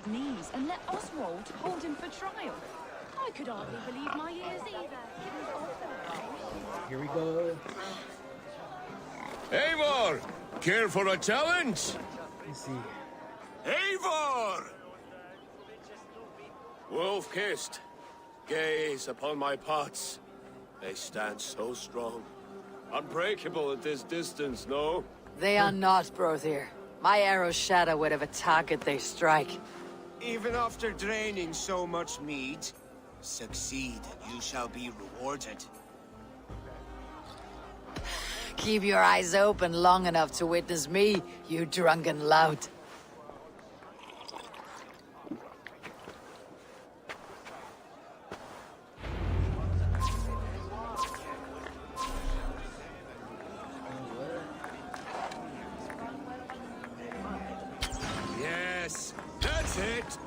knees and let Oswald hold him for trial. I could hardly believe my ears either. Here we go. Eivor! Care for a challenge? Let's see. Eivor! Wolf-kissed, gaze upon my pots. They stand so strong. Unbreakable at this distance, no? They are not, Brother. My arrows shatter whatever target they strike. Even after draining so much mead, succeed and you shall be rewarded. Keep your eyes open long enough to witness me, you drunken lout. Yes, that's it!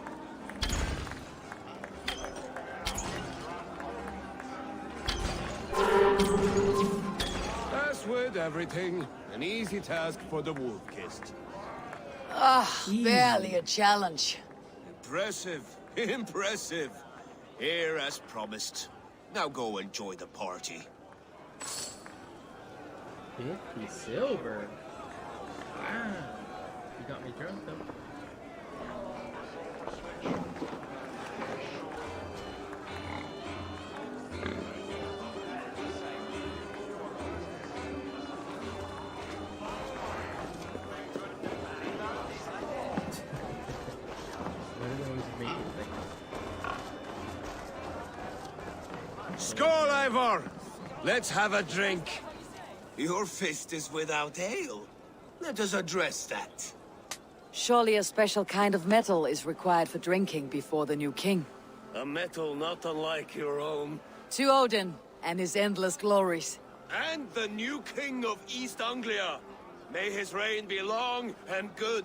As with everything, an easy task for the wolf-kissed. Barely a challenge. Impressive, impressive. Here as promised. Now go enjoy the party. 50 silver. Wow. You got me drunk though. Skål, Eivor! Let's have a drink. Your fist is without ale. Let us address that. Surely a special kind of metal is required for drinking before the new king. A metal not unlike your own. To Odin and his endless glories. And the new king of East Anglia. May his reign be long and good.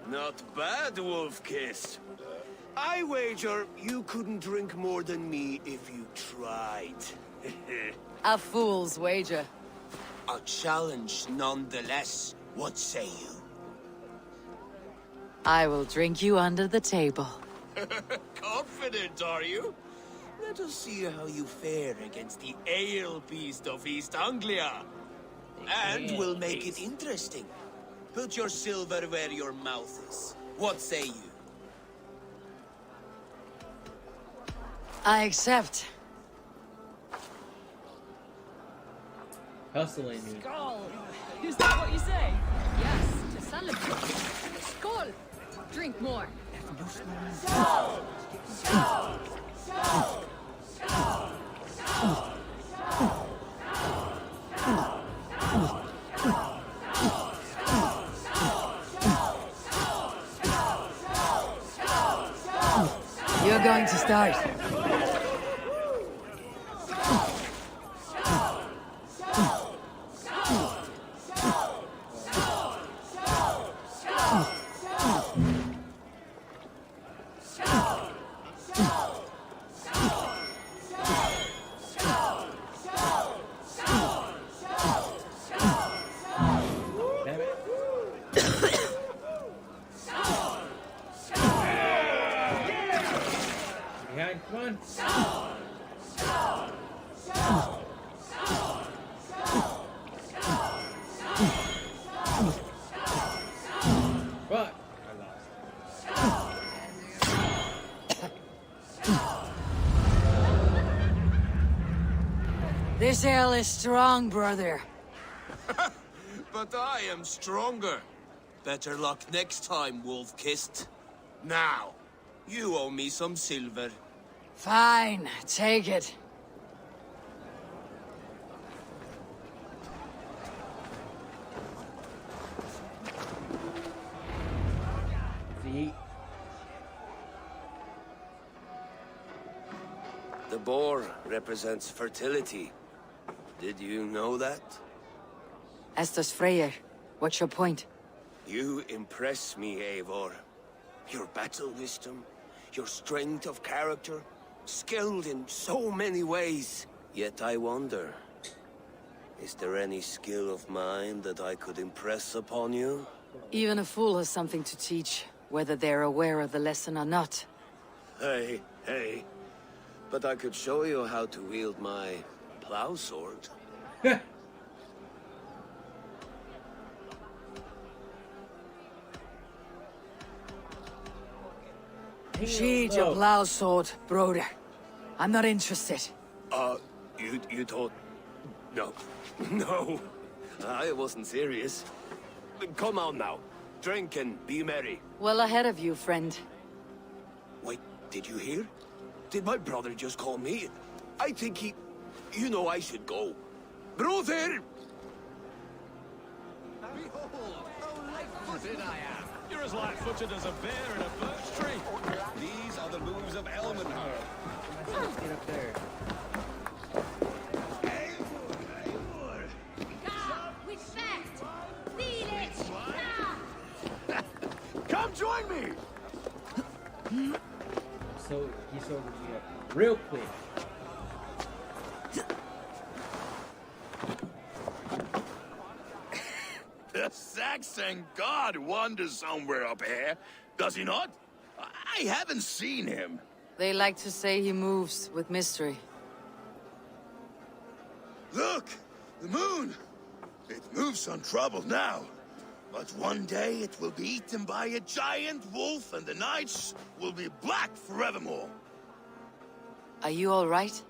Not bad, Wolf-Kiss. I wager you couldn't drink more than me if you tried. A fool's wager. A challenge nonetheless. What say you? I will drink you under the table. Confident, are you? Let us see how you fare against the ale beast of East Anglia. And we'll make it interesting. Put your silver where your mouth is. What say you? I accept. Hustling me. Skål! Is that what you say? Yes, to celebrate. Skål! Drink more. Skål! Skål! Skål! Skål! You're going to start. Behind, come on. Fuck. I lost. This ale is strong, brother. But I am stronger. Better luck next time, Wolf-Kissed. Now, you owe me some silver. Fine, take it. See? The boar represents fertility. Did you know that? Estes Freyr, what's your point? You impress me, Eivor. Your battle wisdom, your strength of character, skilled in so many ways. Yet I wonder, Is there any skill of mine that I could impress upon you? Even a fool has something to teach, whether they're aware of the lesson or not. Hey, hey. But I could show you how to wield my plow sword. Sheathe your plow sword, brother. I'm not interested. You thought... No. No. I wasn't serious. Come on now. Drink and be merry. Well ahead of you, friend. Wait, did you hear? Did my brother just call me? I think he... You know I should go. Brother! Behold, how light-footed I am. You're as light-footed as a bear in a birch tree. These are the moves of Elmenhard. Let's get up there. Come join me! So he sobered me up real quick. The Saxon god wanders somewhere up here, does he not? I haven't seen him. They like to say he moves with mystery. Look, the moon. It moves untroubled now. But one day it will be eaten by a giant wolf and the nights will be black forevermore. Are you all right?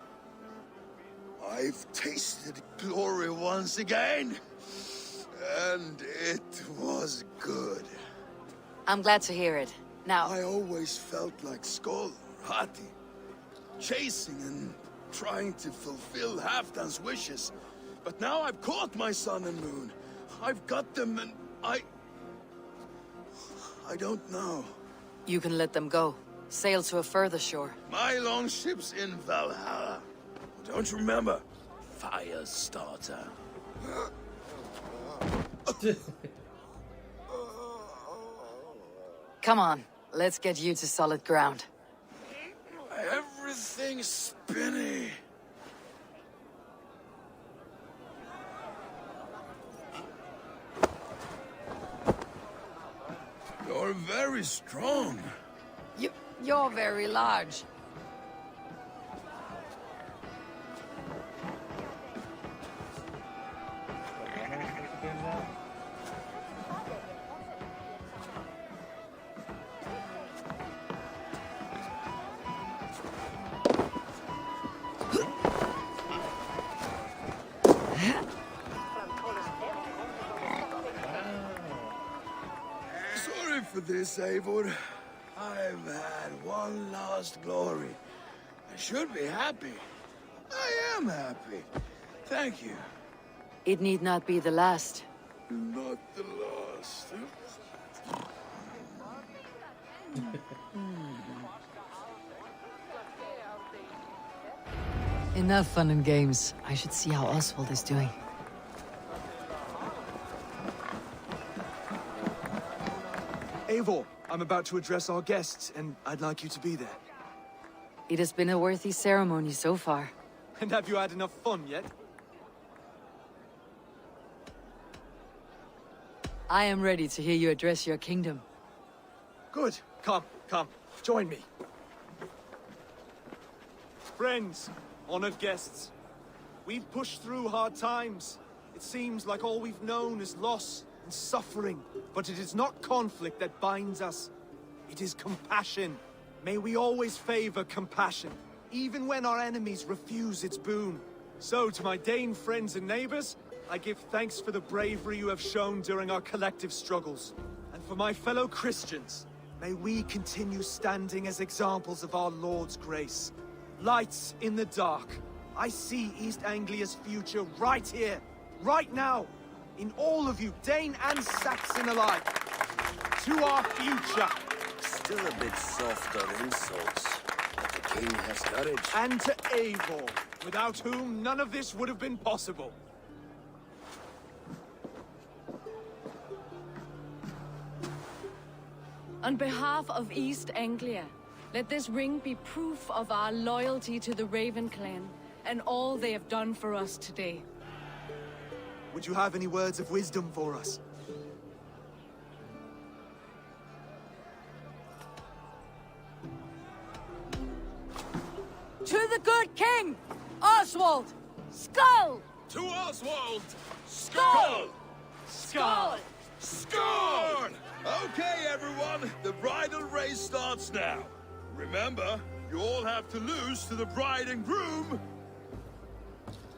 I've tasted glory once again. And it was good. I'm glad to hear it. Now, I always felt like Skoll or Hati, chasing and trying to fulfill Halfdan's wishes. But now I've caught my sun and moon. I've got them and I don't know. you can let them go. Sail to a further shore. My longship's in Valhalla. Don't you remember? Firestarter. Come on, let's get you to solid ground. Everything's spinny. You're very strong. You're very large. Sorry for this, Eivor. I've had one last glory. I should be happy. I am happy. Thank you. It need not be the last. Not the last. Enough fun and games. I should see how Oswald is doing. Eivor, I'm about to address our guests, and I'd like you to be there. It has been a worthy ceremony so far. And have you had enough fun yet? I am ready to hear you address your kingdom. Good. Come, join me. Friends, honored guests, we've pushed through hard times. It seems like all we've known is loss and suffering, but it is not conflict that binds us. It is compassion. May we always favor compassion, even when our enemies refuse its boon. So, to my Dane friends and neighbors, I give thanks for the bravery you have shown during our collective struggles. And for my fellow Christians, may we continue standing as examples of our Lord's grace. Lights in the dark. I see East Anglia's future right here, right now, in all of you, Dane and Saxon alike. To our future. Still a bit soft on insults, but the king has courage. And to Eivor, without whom none of this would have been possible. On behalf of East Anglia, let this ring be proof of our loyalty to the Raven clan and all they have done for us today. would you have any words of wisdom for us? To the good king, Oswald! Skull! To Oswald! Skull! Skull! Skull! Okay, everyone, the bridal race starts now. Remember, you all have to lose to the bride and groom.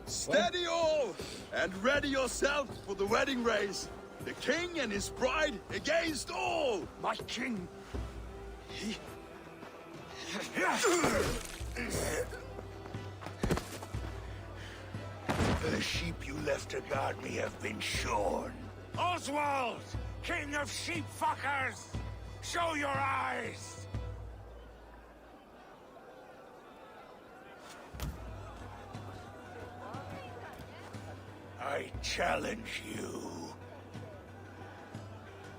Steady all, and ready yourself for the wedding race. The king and his bride against all. My king! The sheep you left to guard me have been shorn. Oswald! King of sheep fuckers! Show your eyes! I challenge you.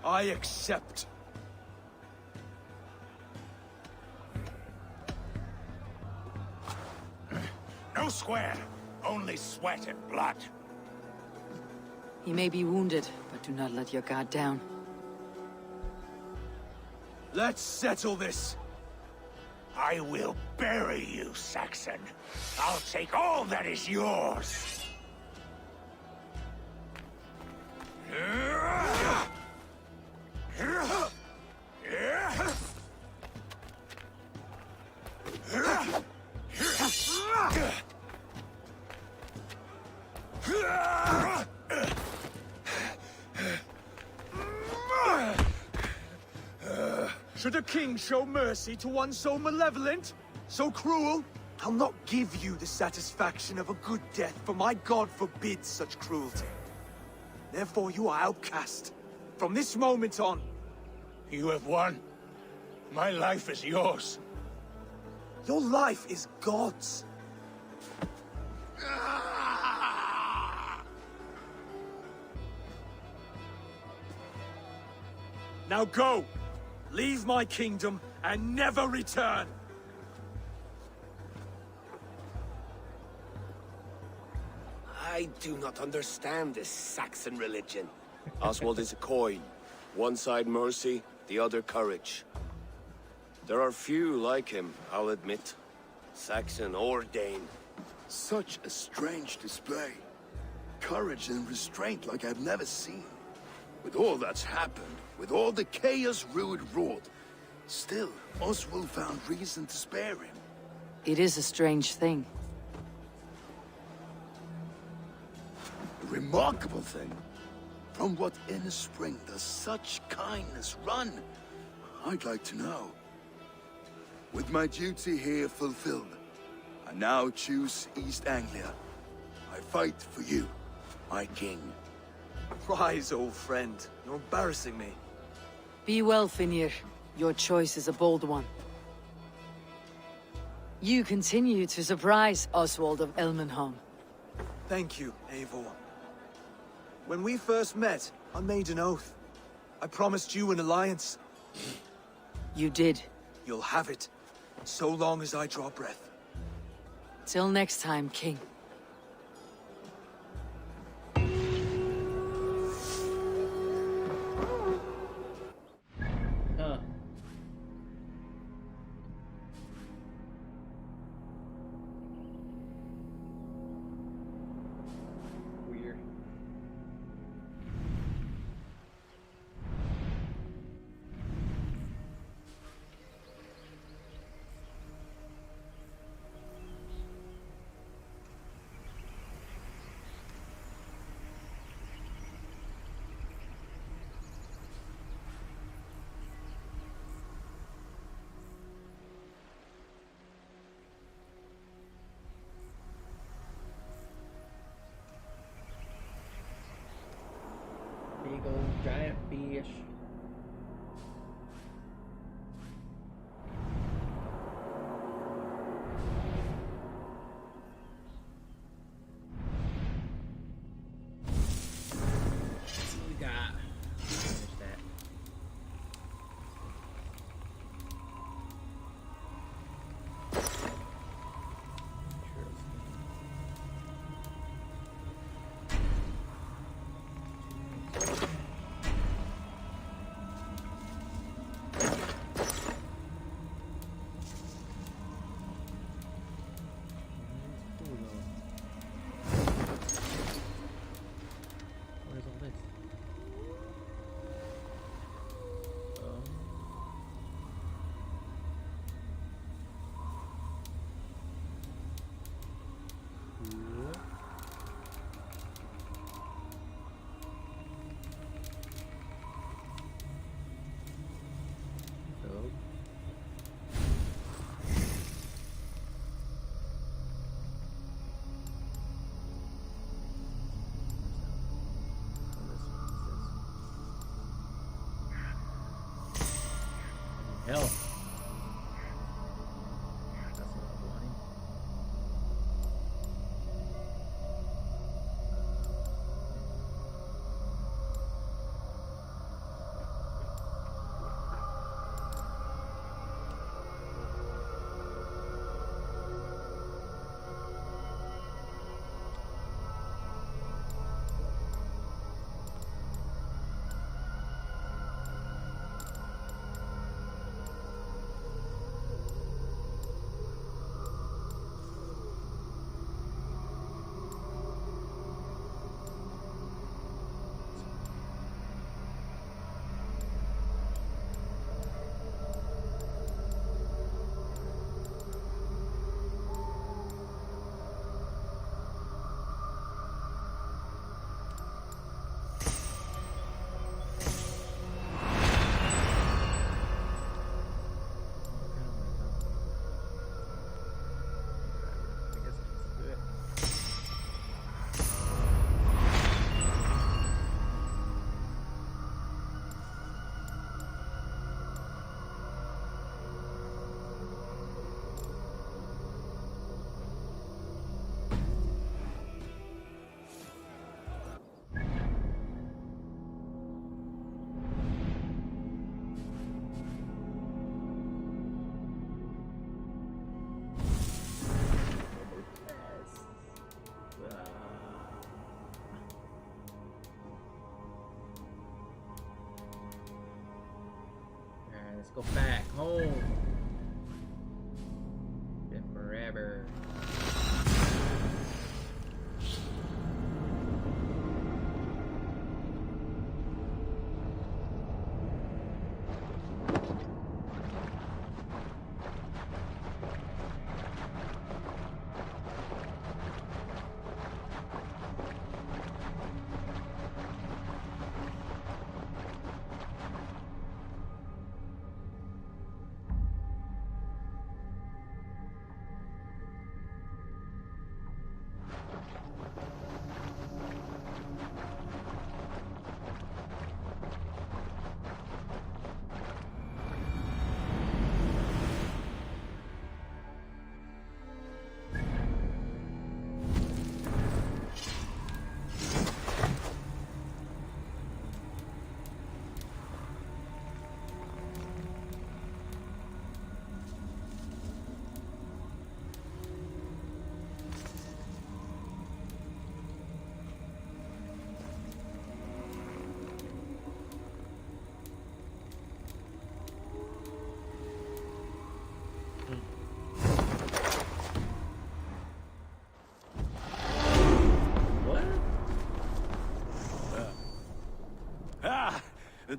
I accept. No square, only sweat and blood. He may be wounded, but do not let your guard down. Let's settle this. I will bury you, Saxon. I'll take all that is yours. Should a king show mercy to one so malevolent? So cruel? I'll not give you the satisfaction of a good death, for my god forbids such cruelty. Therefore you are outcast. From this moment on. You have won. My life is yours. Your life is God's. Now go! Leave my kingdom and never return! I do not understand this Saxon religion. Oswald is a coin. One side mercy, the other courage. There are few like him, I'll admit. Saxon or Dane. Such a strange display. Courage and restraint like I've never seen. With all that's happened, with all the chaos Ruud wrought, still, Oswald found reason to spare him. It is a strange thing. A remarkable thing. From what inner spring does such kindness run? I'd like to know. With my duty here fulfilled, I now choose East Anglia. I fight for you, my king. Rise, old friend. You're embarrassing me. Be well, Finir. Your choice is a bold one. You continue to surprise Oswald of Elmenholm. Thank you, Eivor. When we first met, I made an oath. I promised you an alliance. You did. You'll have it, so long as I draw breath. Till next time, King. Huh. Weird. Big old giant fish. What we got? Finish that. hell? That's what I'm wanting. Let's go back home. Been forever.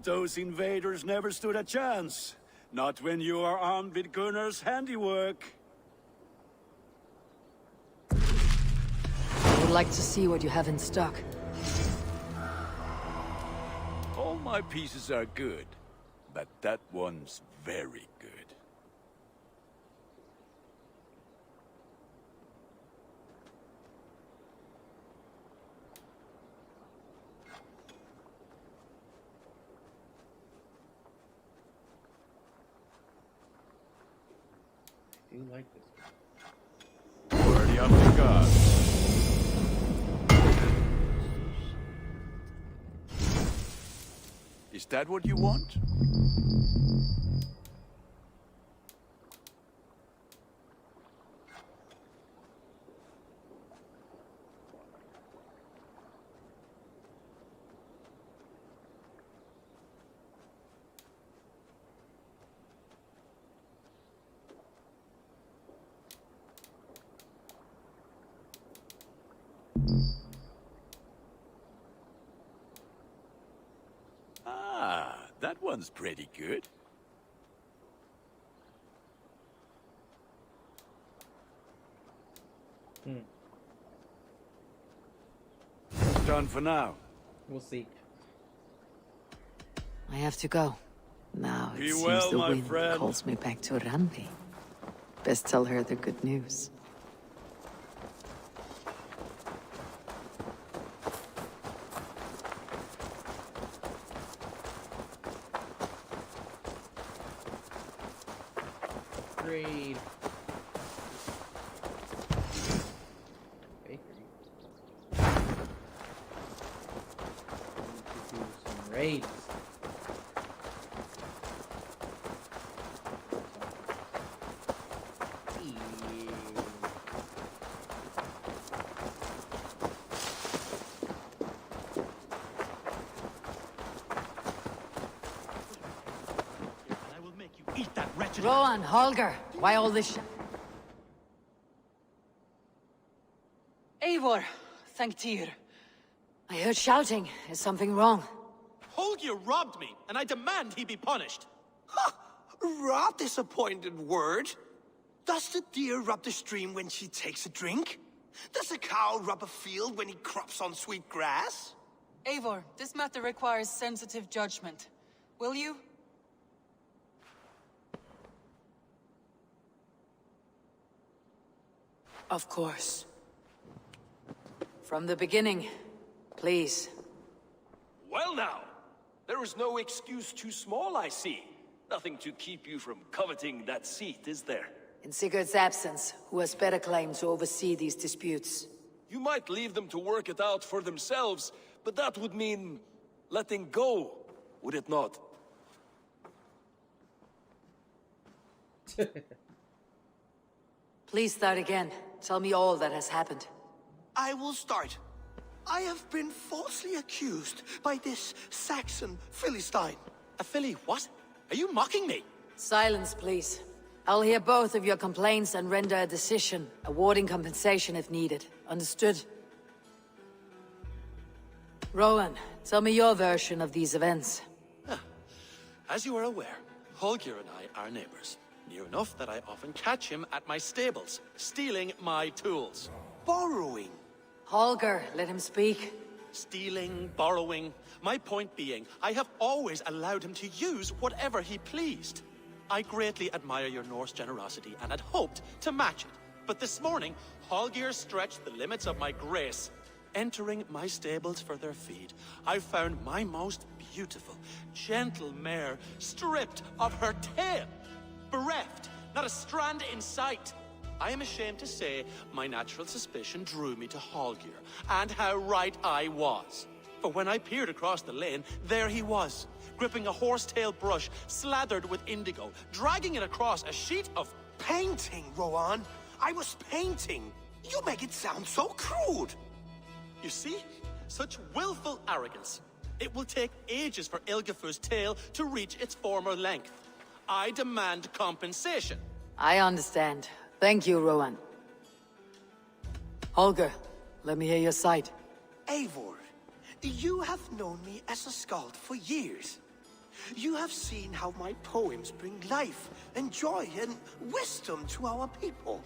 Those invaders never stood a chance. Not when you are armed with Gunnar's handiwork. I would like to see what you have in stock. All my pieces are good, but that one's very good. I do like this one. Worthy of the gods. Is that what you want? That one's pretty good. Done for now. We'll see. I have to go. Now it Be seems well, the my wind friend. calls me back to Randi. Best tell her the good news. upgrade. Bakery. Need to do some raids. Eat that wretched... Rowan, Holger, why all this Eivor, thank Tyr. I heard shouting. Is something wrong? Holger robbed me, and I demand he be punished. Ha! Rot disappointed word. Does the deer rub the stream when she takes a drink? Does a cow rub a field when he crops on sweet grass? Eivor, this matter requires sensitive judgment. Will you? Of course. From the beginning, please. Well now, there is no excuse too small, I see. Nothing to keep you from coveting that seat, is there? In Sigurd's absence, who has better claim to oversee these disputes? You might leave them to work it out for themselves, but that would mean letting go, would it not? Please start again. Tell me all that has happened. I will start. I have been falsely accused by this Saxon Philistine. A filly what? Are you mocking me? Silence, please. I'll hear both of your complaints and render a decision, awarding compensation if needed. Understood? Rowan, tell me your version of these events. As you are aware, Holger and I are neighbors. Near enough that I often catch him at my stables, stealing my tools. Borrowing. Holger, let him speak. Stealing, borrowing. My point being, I have always allowed him to use whatever he pleased. I greatly admire your Norse generosity and had hoped to match it. But this morning, Holger stretched the limits of my grace. Entering my stables for their feed, I found my most beautiful, gentle mare stripped of her tail. Bereft, not a strand in sight. I am ashamed to say my natural suspicion drew me to Holger, and how right I was. For when I peered across the lane, there he was, gripping a horsetail brush slathered with indigo, dragging it across a sheet of... Painting, Rowan. I was painting. You make it sound so crude. You see? Such willful arrogance. It will take ages for Ilgafur's tail to reach its former length. I demand compensation. I understand. Thank you, Rowan. Holger, let me hear your side. Eivor, you have known me as a skald for years. You have seen how my poems bring life and joy and wisdom to our people.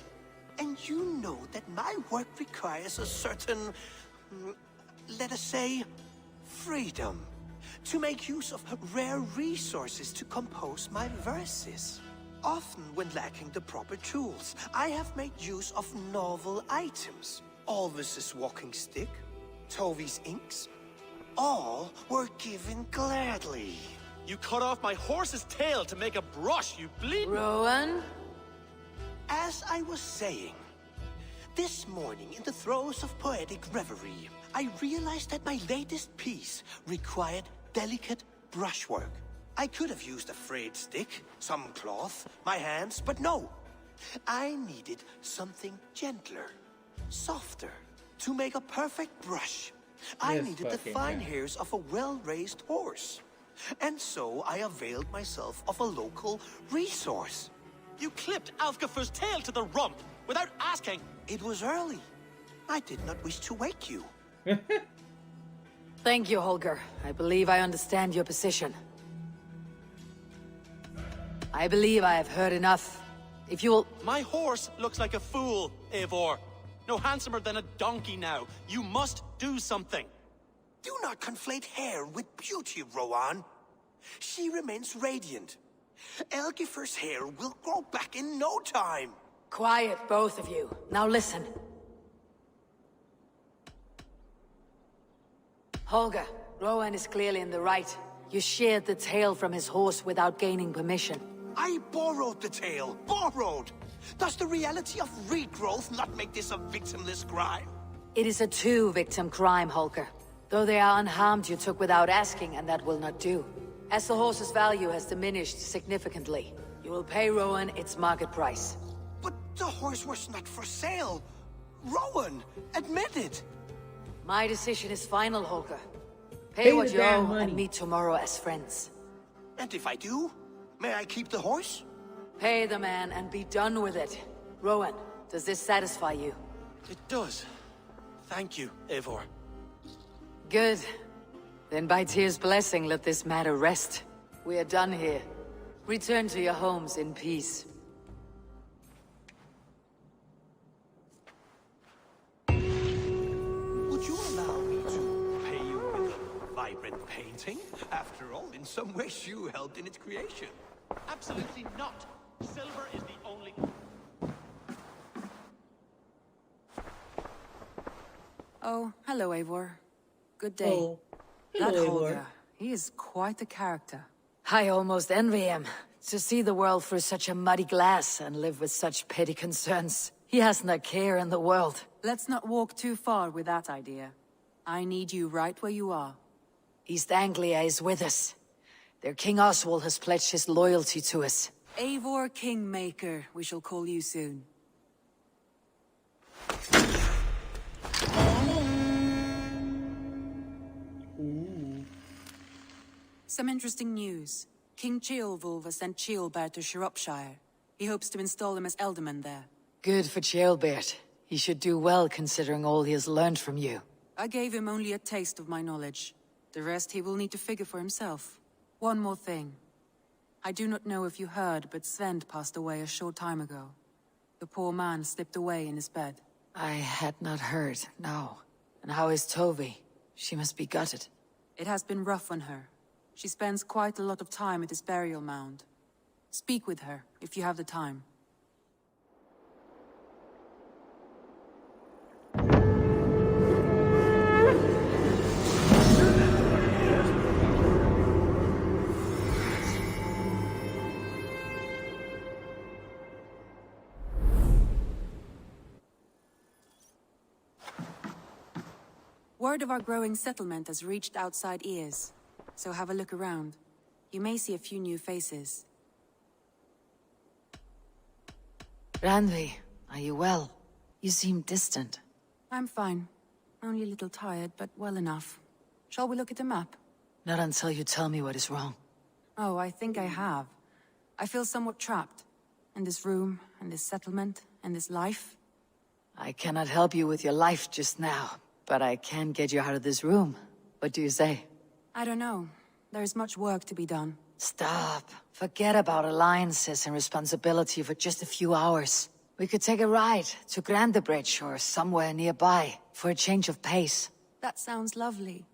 And you know that my work requires a certain, let us say, freedom. To make use of rare resources to compose my verses. Often when lacking the proper tools, I have made use of novel items. Alvis's walking stick, Tovi's inks, all were given gladly. You cut off my horse's tail to make a brush, you bleed... Rowan? As I was saying, this morning in the throes of poetic reverie, I realized that my latest piece required delicate brushwork. I could have used a frayed stick, some cloth, my hands, but no. I needed something gentler, softer, to make a perfect brush. I needed the fine hairs of a well-raised horse. And so I availed myself of a local resource. You clipped Alfgafur's tail to the rump without asking. It was early. I did not wish to wake you. Thank you, Holger. I believe I understand your position. I believe I have heard enough. If you will... My horse looks like a fool, Eivor. No handsomer than a donkey now. You must do something. Do not conflate hair with beauty, Rowan. She remains radiant. Elgifur's hair will grow back in no time. Quiet, both of you. Now listen. Holger, Rowan is clearly in the right. You sheared the tail from his horse without gaining permission. I borrowed the tale. Borrowed! Does the reality of regrowth not make this a victimless crime? It is a two-victim crime, Holger. Though they are unharmed, you took without asking, and that will not do. As the horse's value has diminished significantly, you will pay Rowan its market price. But the horse was not for sale. Rowan, admit it. My decision is final, Holger. Pay Pay what the you damn owe money. and meet tomorrow as friends. And if I do, may I keep the horse? Pay the man and be done with it. Rowan, does this satisfy you? It does. Thank you, Eivor. Good. Then by Tyr's blessing, let this matter rest. We are done here. Return to your homes in peace. Would you allow me to pay you with a vibrant painting? After all, in some ways you helped in its creation. Absolutely not. Silver is the only... Oh, hello, Eivor. Good day. Oh, That hello, Eivor. Holger, he is quite a character. I almost envy him. To see the world through such a muddy glass and live with such petty concerns. He hasn't a care in the world. Let's not walk too far with that idea. I need you right where you are. East Anglia is with us. Their King Oswald has pledged his loyalty to us. Eivor Kingmaker, we shall call you soon. Some interesting news. King Ceolwulf has sent Ceolbert to Shropshire. He hopes to install him as Ealdorman there. Good for Ceolbert. He should do well considering all he has learned from you. I gave him only a taste of my knowledge. The rest he will need to figure for himself. One more thing. I do not know if you heard, but Sven passed away a short time ago. The poor man slipped away in his bed. I had not heard, no. And how is Tovi? She must be gutted. It has been rough on her. She spends quite a lot of time at his burial mound. Speak with her, if you have the time. Word of our growing settlement has reached outside ears. So have a look around. You may see a few new faces. Randvi, are you well? You seem distant. I'm fine. Only a little tired, but well enough. Shall we look at the map? Not until you tell me what is wrong. Oh, I think I have. I feel somewhat trapped. In this room, and this settlement, and this life. I cannot help you with your life just now, but I can get you out of this room. What do you say? I don't know. There is much work to be done. Stop. Forget about alliances and responsibility for just a few hours. We could take a ride to Grandebridge or somewhere nearby for a change of pace. That sounds lovely.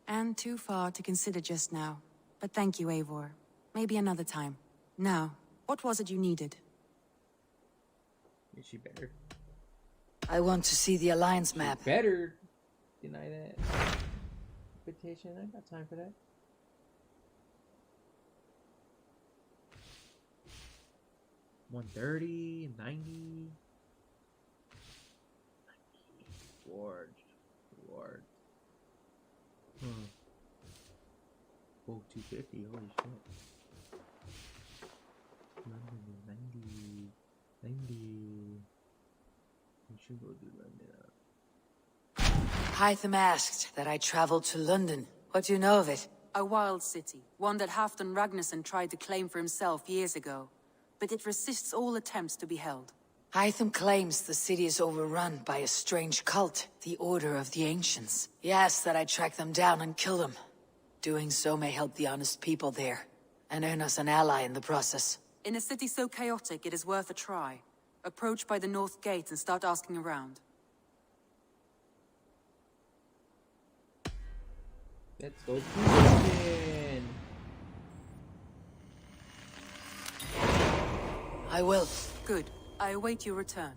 And too far to consider just now. But thank you, Eivor. Maybe another time. Now, what was it you needed? Yeah, she better. I want to see the Alliance map. Better deny that invitation. I got time for that. $130, $90. Ward. Oh, $250. Holy shit. 90. We should go do London. Hytham asked that I travel to London. What do you know of it? A wild city. One that Halfdan Ragnarsson tried to claim for himself years ago. But it resists all attempts to be held. Hytham claims the city is overrun by a strange cult, the Order of the Ancients. He asks that I track them down and kill them. Doing so may help the honest people there, and earn us an ally in the process. In a city so chaotic, it is worth a try. Approach by the North Gate and start asking around. Let's go to London. I will. Good. I await your return.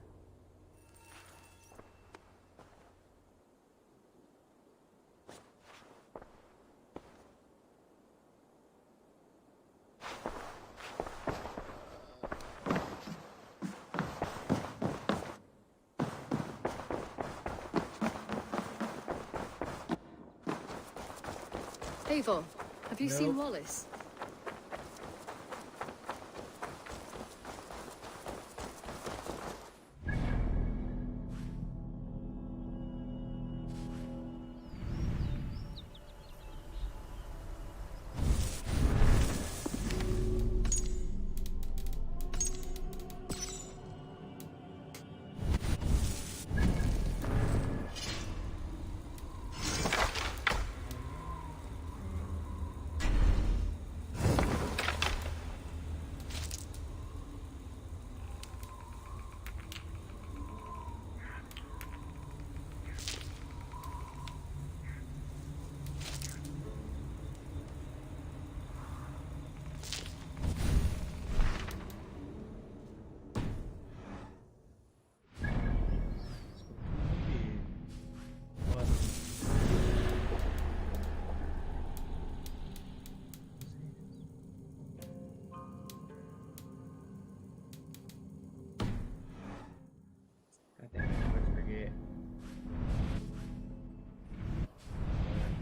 Eivor, have you seen Nope. Wallace?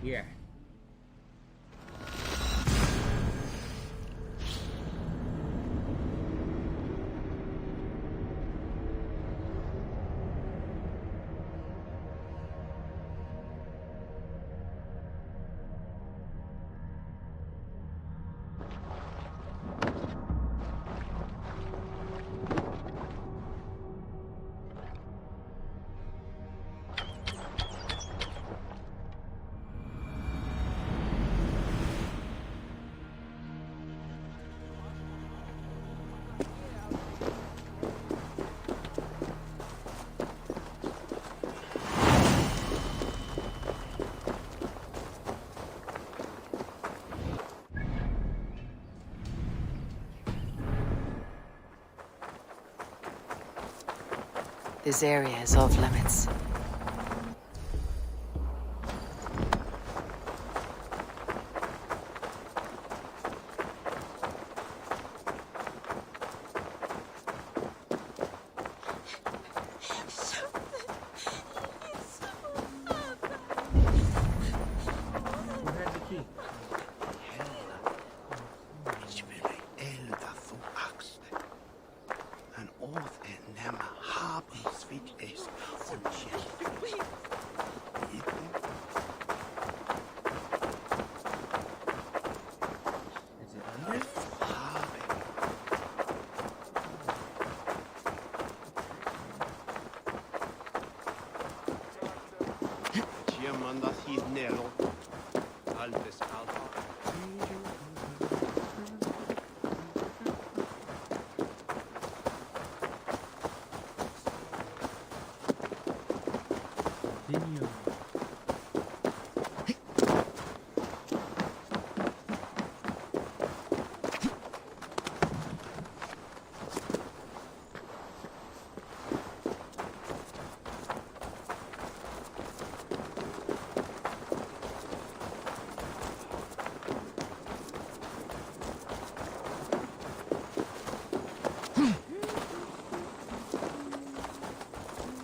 Yeah. This area is off limits.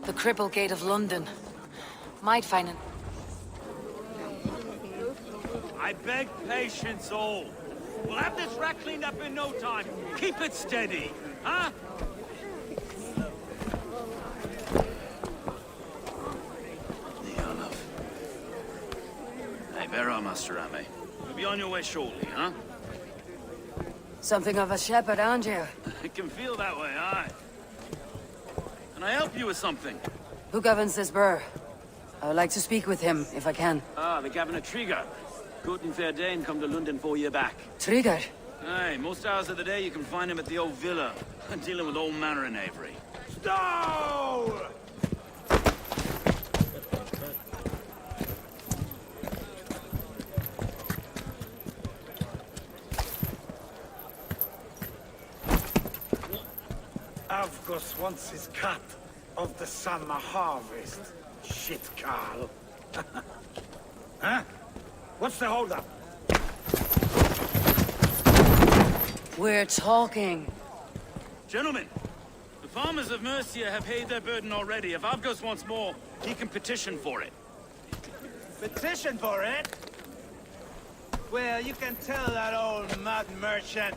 The Cripple Gate of London. Might find an... I beg patience, all. We'll have this rat cleaned up in no time. Keep it steady, huh? Hey, where are Master Ame? You'll be on your way shortly, huh? Something of a shepherd, aren't you? It can feel that way, aye. Can I help you with something? Who governs this burr? I would like to speak with him, if I can. Ah, the Governor Trigger. Good and fair Dane come to Lunden 4 year back. Trigger? Aye, most hours of the day you can find him at the old villa, dealing with all manner in Avery. Stow! Avgos wants his cut of the summer harvest. Shit, Carl. Huh? What's the holdup? We're talking. Gentlemen, the farmers of Mercia have paid their burden already. If Avgos wants more, he can petition for it. Petition for it? Well, you can tell that old mud merchant.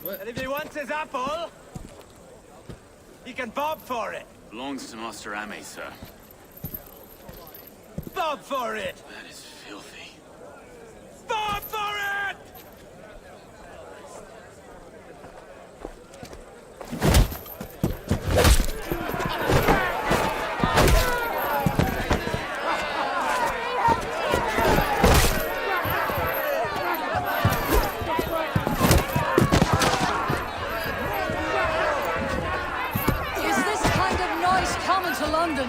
What? And if he wants his apple, he can bob for it. Belongs to Master Ame, sir. Bob for it! That is filthy. Bob for it! Is this kind of noise common to London?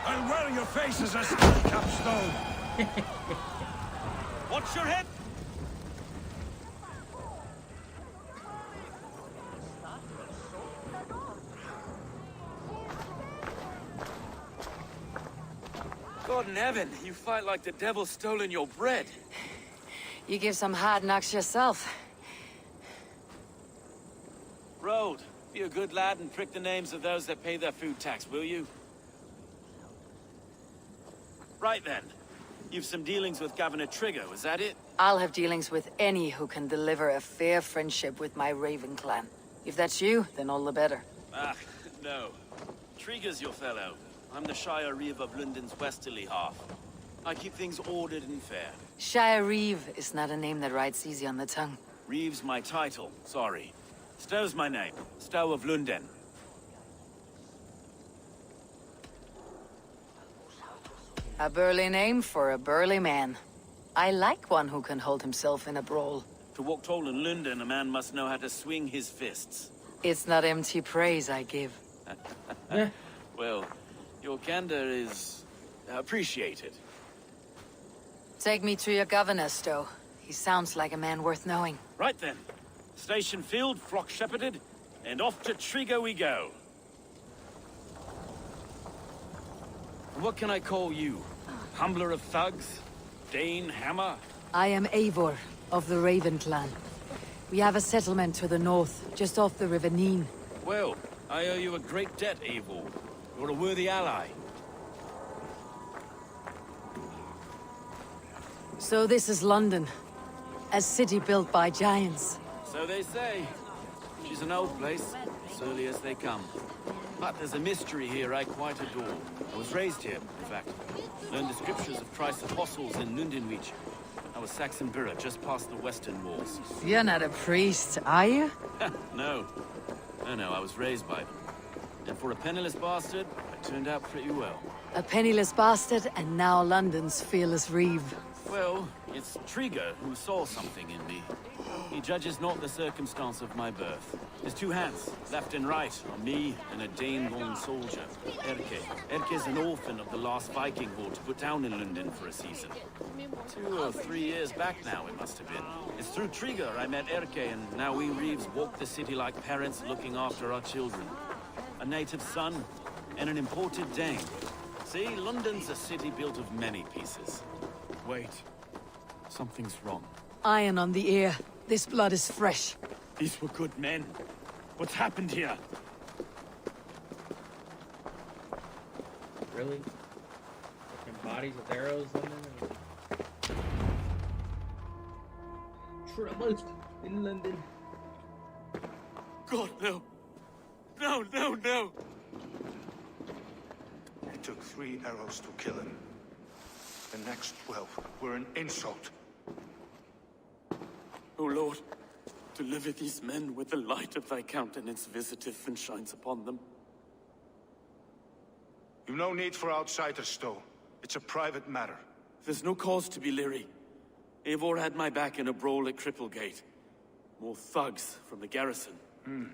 I'll wear your face as a steel capstone. Watch your head! God in heaven, you fight like the devil's stolen your bread. You give some hard knocks yourself. Road, be a good lad and prick the names of those that pay their food tax, will you? Right then. You've some dealings with Governor Trigger, is that it? I'll have dealings with any who can deliver a fair friendship with my Raven clan. If that's you, then all the better. Ah, no. Trigger's your fellow. I'm the Shire Reeve of Lunden's westerly half. I keep things ordered and fair. Shire Reeve is not a name that rides easy on the tongue. Reeve's my title, sorry. Stow's my name. Stow of Lunden. A burly name for a burly man. I like one who can hold himself in a brawl. To walk tall in Lunden, a man must know how to swing his fists. It's not empty praise I give. Well, your candor is appreciated. Take me to your governor, Stow. He sounds like a man worth knowing. Right then. Station filled, flock shepherded, and off to Trigger we go. What can I call you? Humbler of thugs? Dane Hammer? I am Eivor, of the Raven clan. We have a settlement to the north, just off the River Neen. Well, I owe you a great debt, Eivor. You're a worthy ally. So this is London. A city built by giants. So they say. She's an old place, as early as they come. But there's a mystery here I quite adore. I was raised here, in fact. Learned the scriptures of Christ's apostles in Lundenreach. I was Saxon Borough, just past the western walls. You're not a priest, are you? No. No, I was raised by them. And for a penniless bastard, I turned out pretty well. A penniless bastard, and now London's fearless Reeve. Well, it's Trigger who saw something in me. He judges not the circumstance of my birth. His two hands, left and right, on me and a Dane-born soldier, Erke. Erke's an orphan of the last Viking horde put down in Lunden for a season. 2 or 3 years back now, it must have been. It's through Trigger I met Erke, and now we Reeves walk the city like parents looking after our children. A native son, and an imported Dane. See, London's a city built of many pieces. Wait. Something's wrong. Iron on the ear. This blood is fresh. These were good men. What's happened here? Really? Fucking bodies with arrows in them? Troubles in London. God, no. No, no, no. It took 3 arrows to kill him. The next 12 were an insult. O Lord, deliver these men with the light of thy countenance visiteth and shines upon them. You've no need for outsiders, Stow. It's a private matter. There's no cause to be leery. Eivor had my back in a brawl at Cripplegate. More thugs from the garrison. You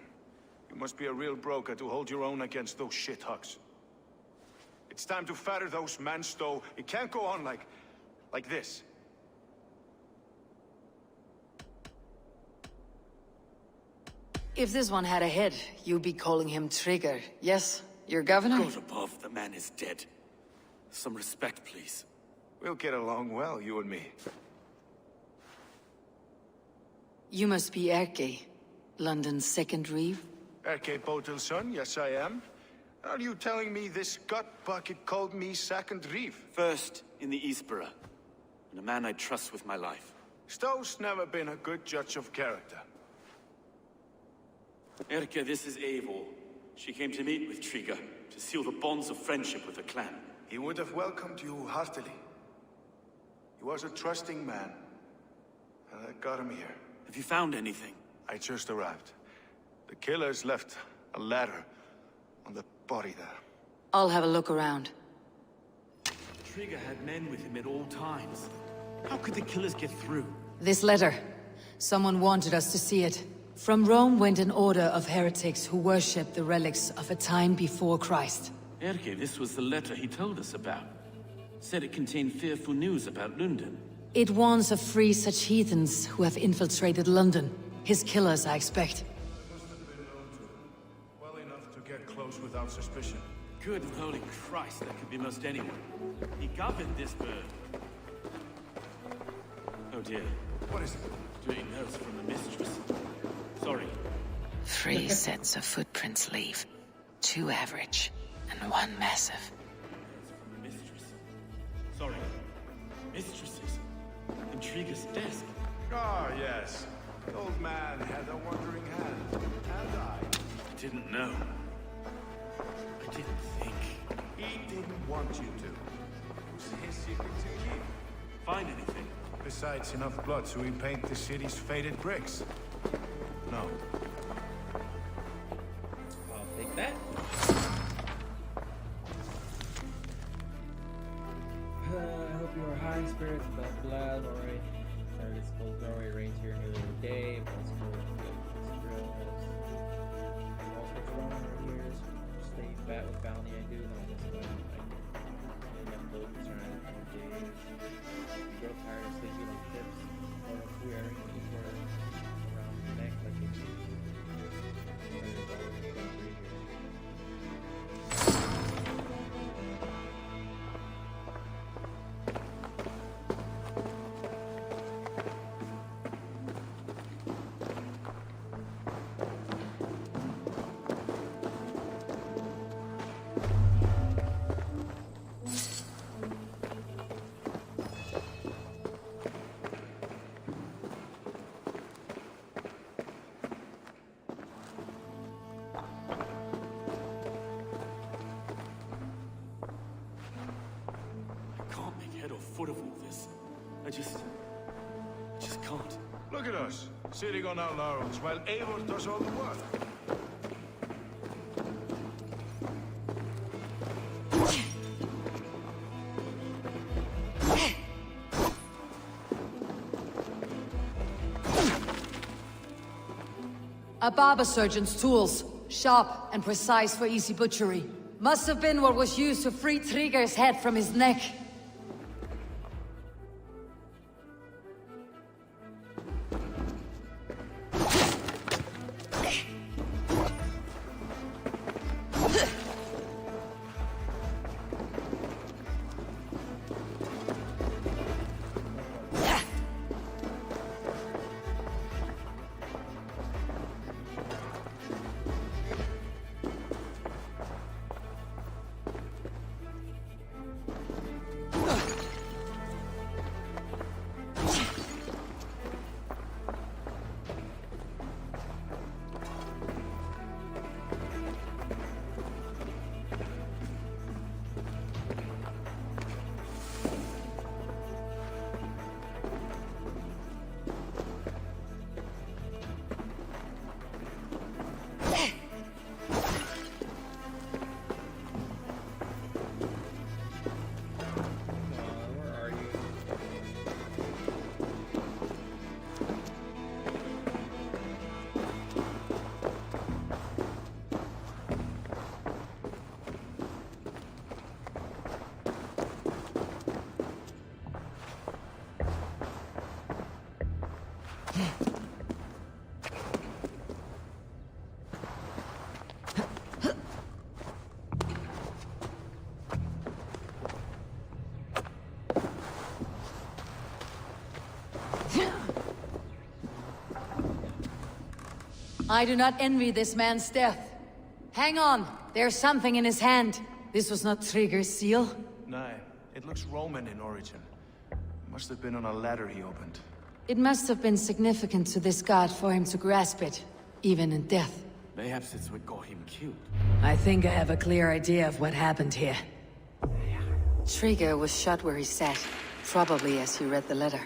must be a real broker to hold your own against those shithugs. It's time to fetter those men, Stow. It can't go on like this. If this one had a head, you'd be calling him Trigger, yes? Your governor? God above, the man is dead. Some respect, please. We'll get along well, you and me. You must be Erke, London's second Reeve. Erke Botil's son, yes I am. Are you telling me this gut bucket called me second reef? First in the Eastborough, and a man I trust with my life. Stowe's never been a good judge of character. Erke, this is Eivor. She came to meet with Triga, to seal the bonds of friendship with the clan. He would have welcomed you heartily. He was a trusting man, and I got him here. Have you found anything? I just arrived. The killers left a ladder on the body there. I'll have a look around. Triga had men with him at all times. How could the killers get through? This letter. Someone wanted us to see it. From Rome went an order of heretics who worshipped the relics of a time before Christ. Erke, this was the letter he told us about. Said it contained fearful news about Lunden. It warns of free such heathens who have infiltrated London. His killers, I expect. Must have been known to him. Well enough to get close without suspicion. Good and holy Christ, that could be most anyone. He governed this bird. Oh dear. What is it? Doing notes from the mistress. Sorry. 3 sets of footprints leave. 2 average, and 1 massive. Notes from the mistress. Sorry. Mistresses. Intriga's desk. Ah, yes. The old man had a wandering hand. And I. Didn't know. I didn't think. He didn't want you to. It was his secret to keep. Find anything? Besides enough blood to repaint the city's faded bricks. No. I'll take that. I hope you are high in spirits, but glad, alright. Sorry, it's cold, already rains here nearly every day, but it's cold, it's real. All sorts wrong right here, so stay fat with bounty I do, not just like enough focus around 20 days. You grow tired of sleeping like tips, or if wearing around your neck like a tube. There's always a here. Foot of all this. I just can't. Look at us, sitting on our laurels while Eivor does all the work. A barber surgeon's tools. Sharp and precise for easy butchery. Must have been what was used to free Triga's head from his neck. I do not envy this man's death. Hang on! There's something in his hand. This was not Trigger's seal. No, it looks Roman in origin. Must have been on a ladder he opened. It must have been significant to this god for him to grasp it, even in death. Mayhaps it's what got him killed. I think I have a clear idea of what happened here. Trigger was shot where he sat, probably as he read the letter.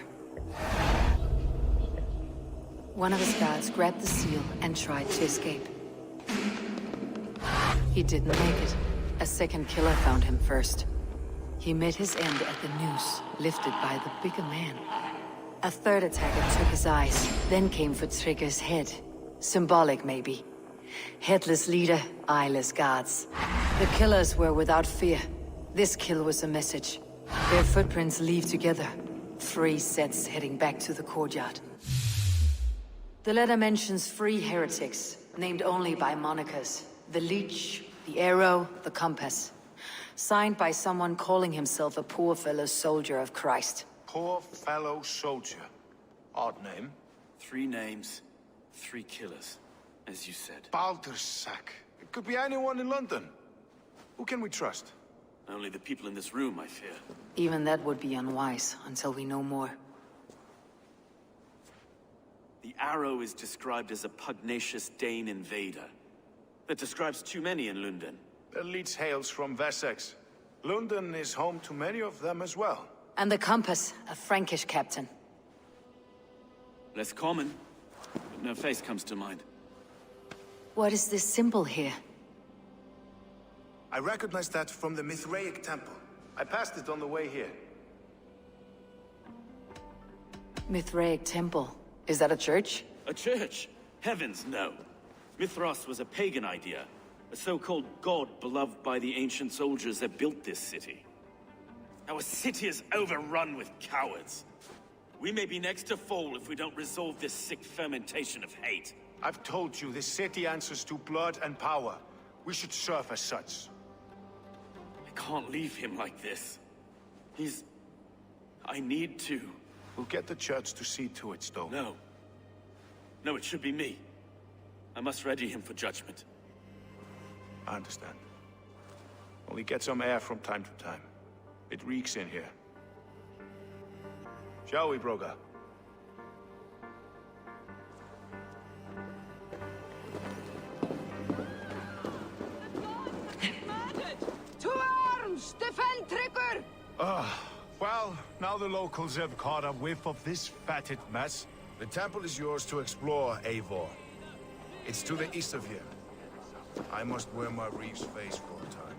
One of his guards grabbed the seal and tried to escape. He didn't make it. A second killer found him first. He met his end at the noose, lifted by the bigger man. A third attacker took his eyes, then came for Trigger's head. Symbolic, maybe. Headless leader, eyeless guards. The killers were without fear. This kill was a message. Their footprints leave together. 3 sets heading back to the courtyard. The letter mentions 3 heretics, named only by monikers. The Leech, the Arrow, the Compass. Signed by someone calling himself a poor fellow soldier of Christ. Poor fellow soldier. Odd name. 3 names, 3 killers, as you said. Baldersack. It could be anyone in London. Who can we trust? Only the people in this room, I fear. Even that would be unwise, until we know more. The Arrow is described as a pugnacious Dane invader. That describes too many in Lunden. The Leech hails from Wessex. Lunden is home to many of them as well. And the Compass, a Frankish captain. Less common, but no face comes to mind. What is this symbol here? I recognize that from the Mithraic temple. I passed it on the way here. Mithraic temple. Is that a church? A church? Heavens, no. Mithras was a pagan idea. A so-called god beloved by the ancient soldiers that built this city. Our city is overrun with cowards. We may be next to fall if we don't resolve this sick fermentation of hate. I've told you, this city answers to blood and power. We should serve as such. I can't leave him like this. I need to. We'll get the church to see to it, Stowe. No. No, it should be me. I must ready him for judgment. I understand. Only get some air from time to time. It reeks in here. Shall we, Broga? To arms! Defend Trigger! Well, now the locals have caught a whiff of this fatted mess. The temple is yours to explore, Eivor. It's to the east of here. I must wear my Reeve's face for a time.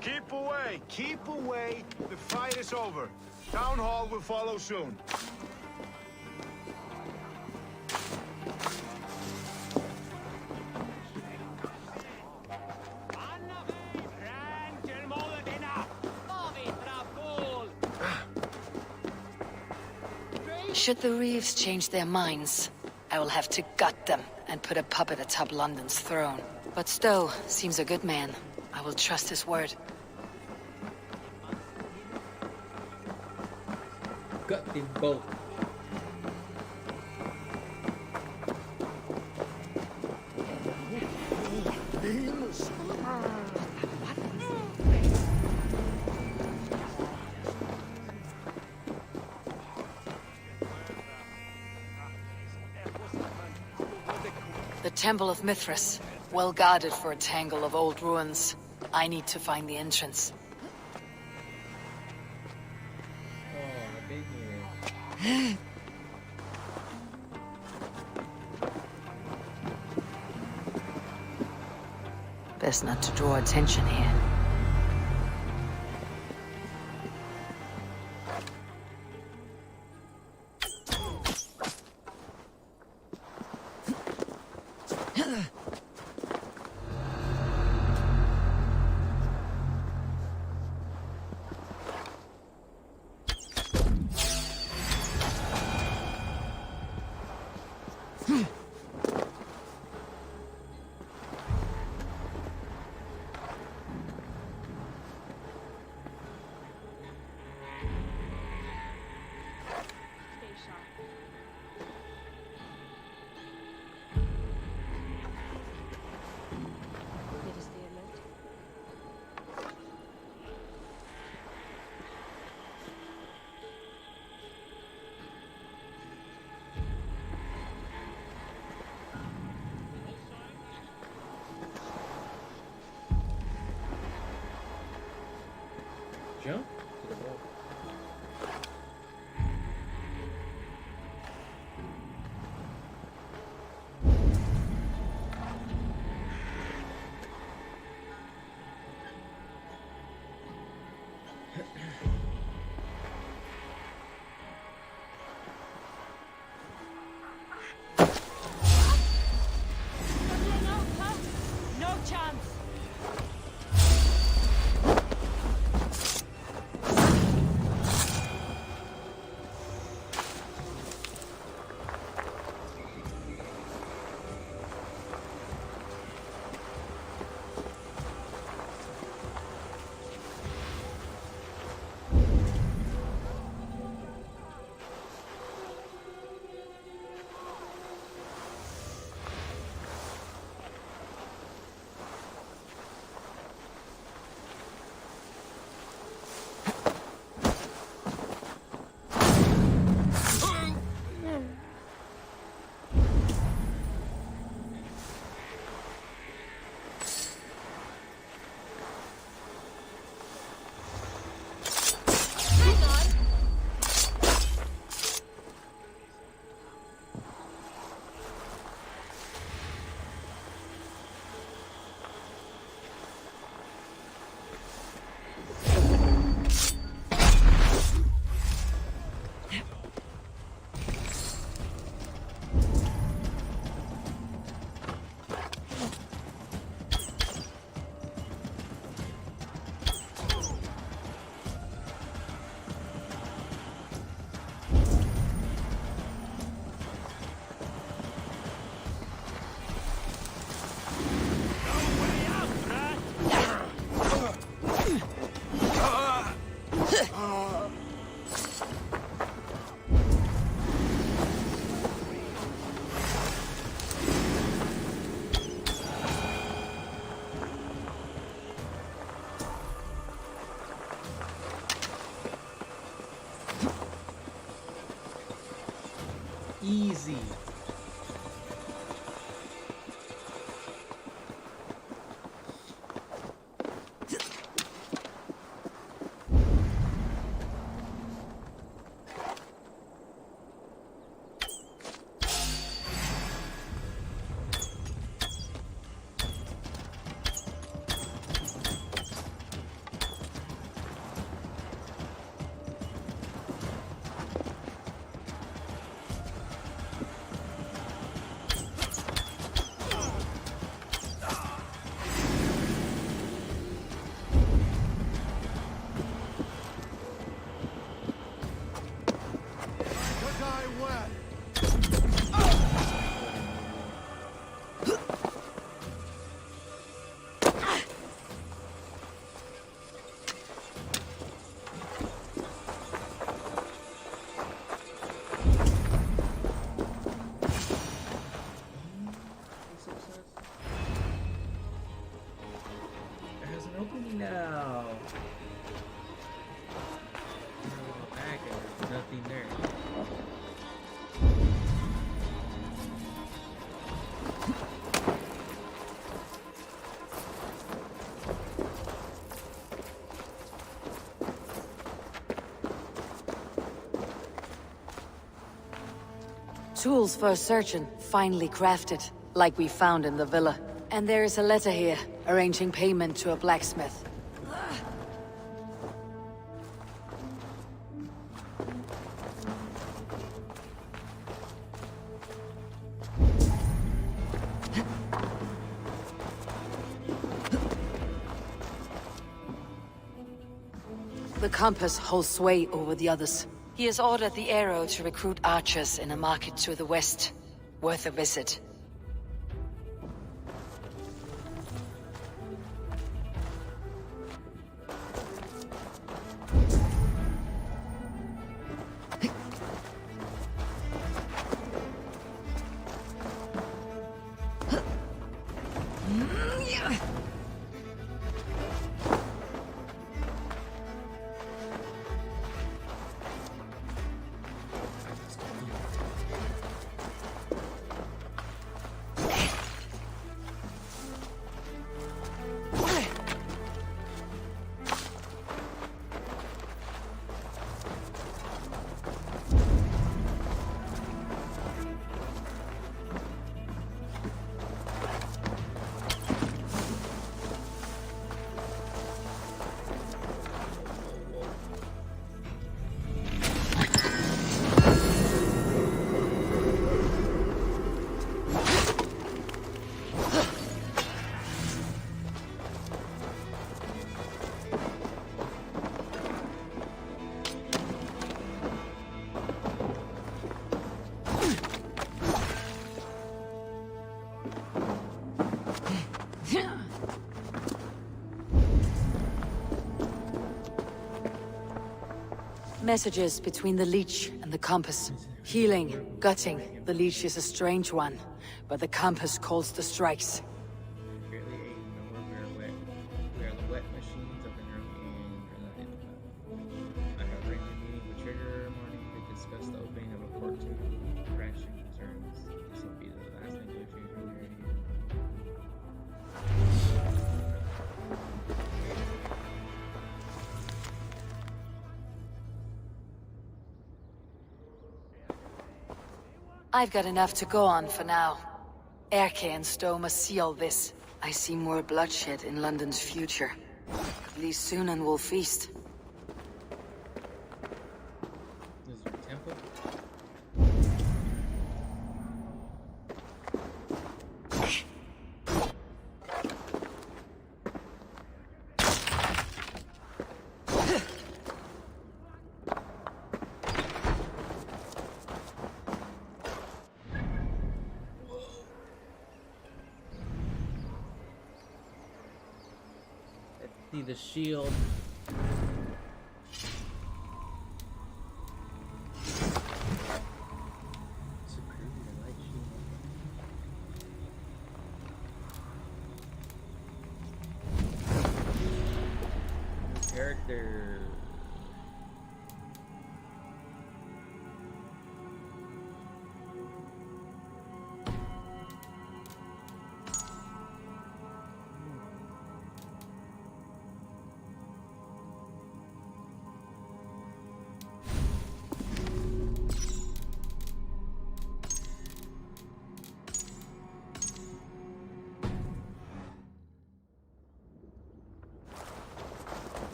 Keep away! Keep away! The fight is over. Town Hall will follow soon. Should the Reeves change their minds, I will have to gut them and put a puppet atop London's throne. But Stowe seems a good man. I will trust his word. Gut them both. The Temple of Mithras, well guarded for a tangle of old ruins. I need to find the entrance. Oh, I've been here. Best not to draw attention here. Jump to the wall. No chance. Easy. Opening now. Back and there's nothing there. Tools for searching, finely crafted, like we found in the villa. And there is a letter here, arranging payment to a blacksmith. The compass holds sway over the others. He has ordered the arrow to recruit archers in a market to the west. Worth a visit. Messages between the leech and the compass. Healing, gutting. The leech is a strange one, but the compass calls the strikes. Greatly aid in the work we are wet. We are the wet machines of an early age. I have arranged a meeting with Trigger morning to discuss the opening of a port to ration concerns. This will be the last negotiation period. I've got enough to go on for now. Erke and Stowe must seal this. I see more bloodshed in London's future. At least soon we'll feast. This is your temple? See the shield. Character.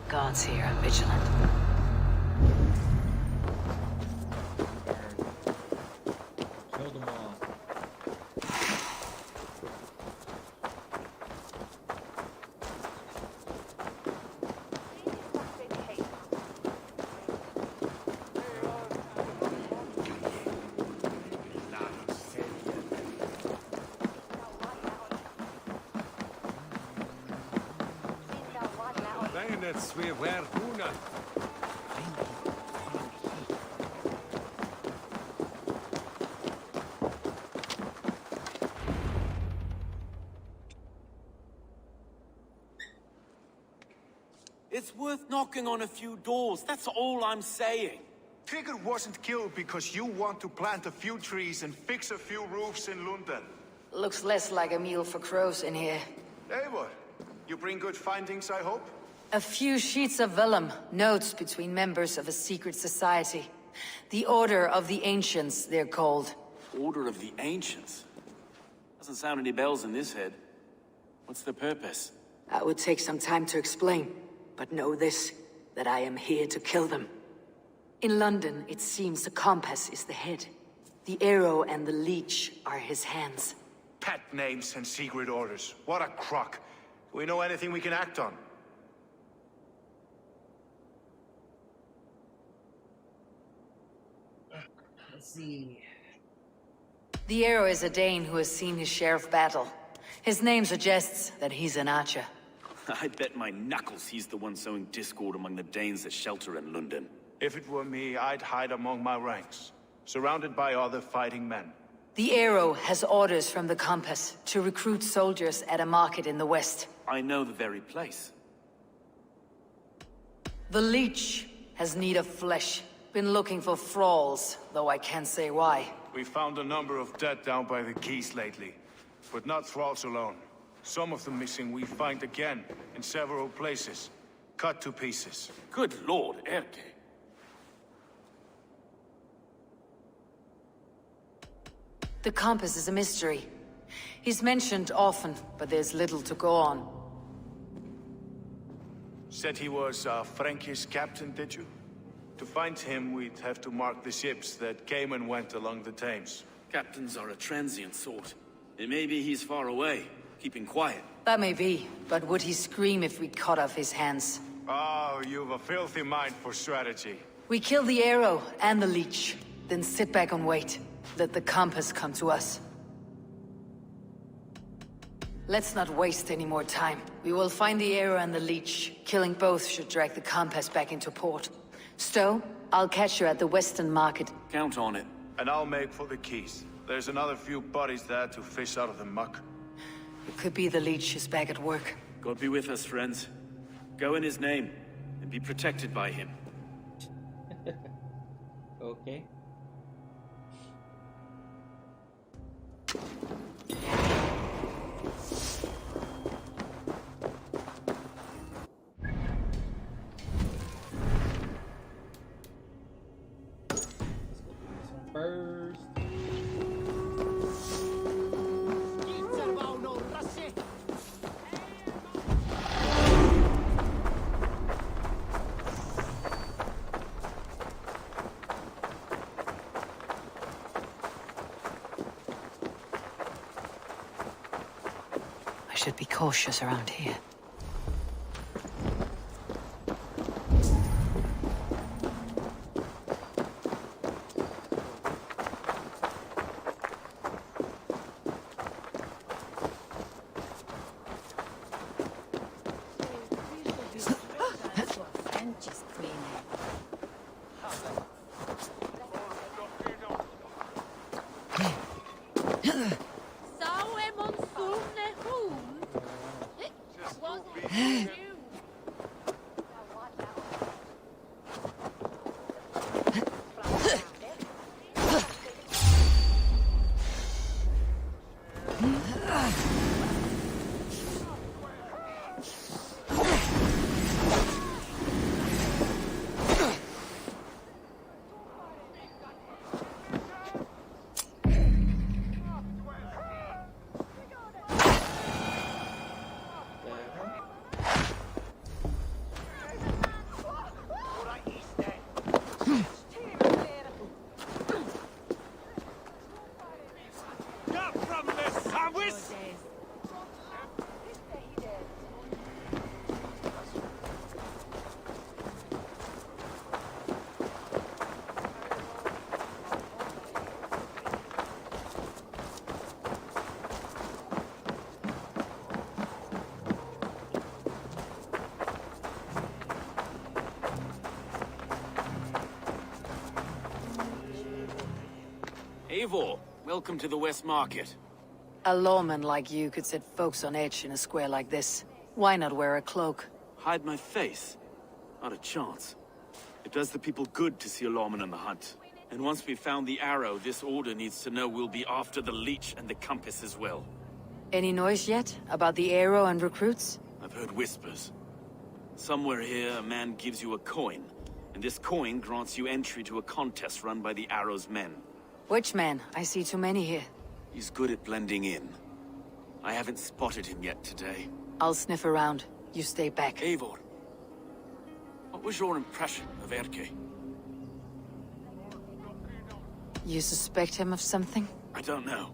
Guards here are vigilant. Kill them all. It's worth knocking on a few doors, that's all I'm saying. Trigger wasn't killed because you want to plant a few trees and fix a few roofs in Lunden. Looks less like a meal for crows in here. Eivor, you bring good findings, I hope? A few sheets of vellum, notes between members of a secret society. The Order of the Ancients, they're called. Order of the Ancients? Doesn't sound any bells in this head. What's the purpose? That would take some time to explain, but know this, that I am here to kill them. In London, it seems the compass is the head. The arrow and the leech are his hands. Pet names and secret orders. What a crock. Do we know anything we can act on? Let's see. The arrow is a Dane who has seen his share of battle. His name suggests that he's an archer. I bet my knuckles he's the one sowing discord among the Danes that shelter in Lunden. If it were me, I'd hide among my ranks, surrounded by other fighting men. The arrow has orders from the compass to recruit soldiers at a market in the west. I know the very place. The leech has need of flesh. Been looking for thralls, though I can't say why. We found a number of dead down by the quays lately, but not thralls alone. Some of the missing we find again, in several places, cut to pieces. Good lord, Erke. The compass is a mystery. He's mentioned often, but there's little to go on. Said he was a Frankish captain, did you? To find him, we'd have to mark the ships that came and went along the Thames. Captains are a transient sort. It may be he's far away, keeping quiet. That may be, but would he scream if we cut off his hands? Oh, you've a filthy mind for strategy. We kill the arrow and the leech, then sit back and wait. Let the compass come to us. Let's not waste any more time. We will find the arrow and the leech. Killing both should drag the compass back into port. Stowe, I'll catch you at the Western Market. Count on it. And I'll make for the keys. There's another few bodies there to fish out of the muck. It could be the leech is back at work. God be with us, friends. Go in his name, and be protected by him. Okay. First. I should be cautious around here. Eivor, welcome to the West Market. A lawman like you could set folks on edge in a square like this. Why not wear a cloak? Hide my face? Not a chance. It does the people good to see a lawman on the hunt. And once we've found the arrow, this order needs to know we'll be after the leech and the compass as well. Any noise yet about the arrow and recruits? I've heard whispers. Somewhere here, a man gives you a coin, and this coin grants you entry to a contest run by the arrow's men. Which man? I see too many here. He's good at blending in. I haven't spotted him yet today. I'll sniff around. You stay back. Eivor, what was your impression of Erke? You suspect him of something? I don't know.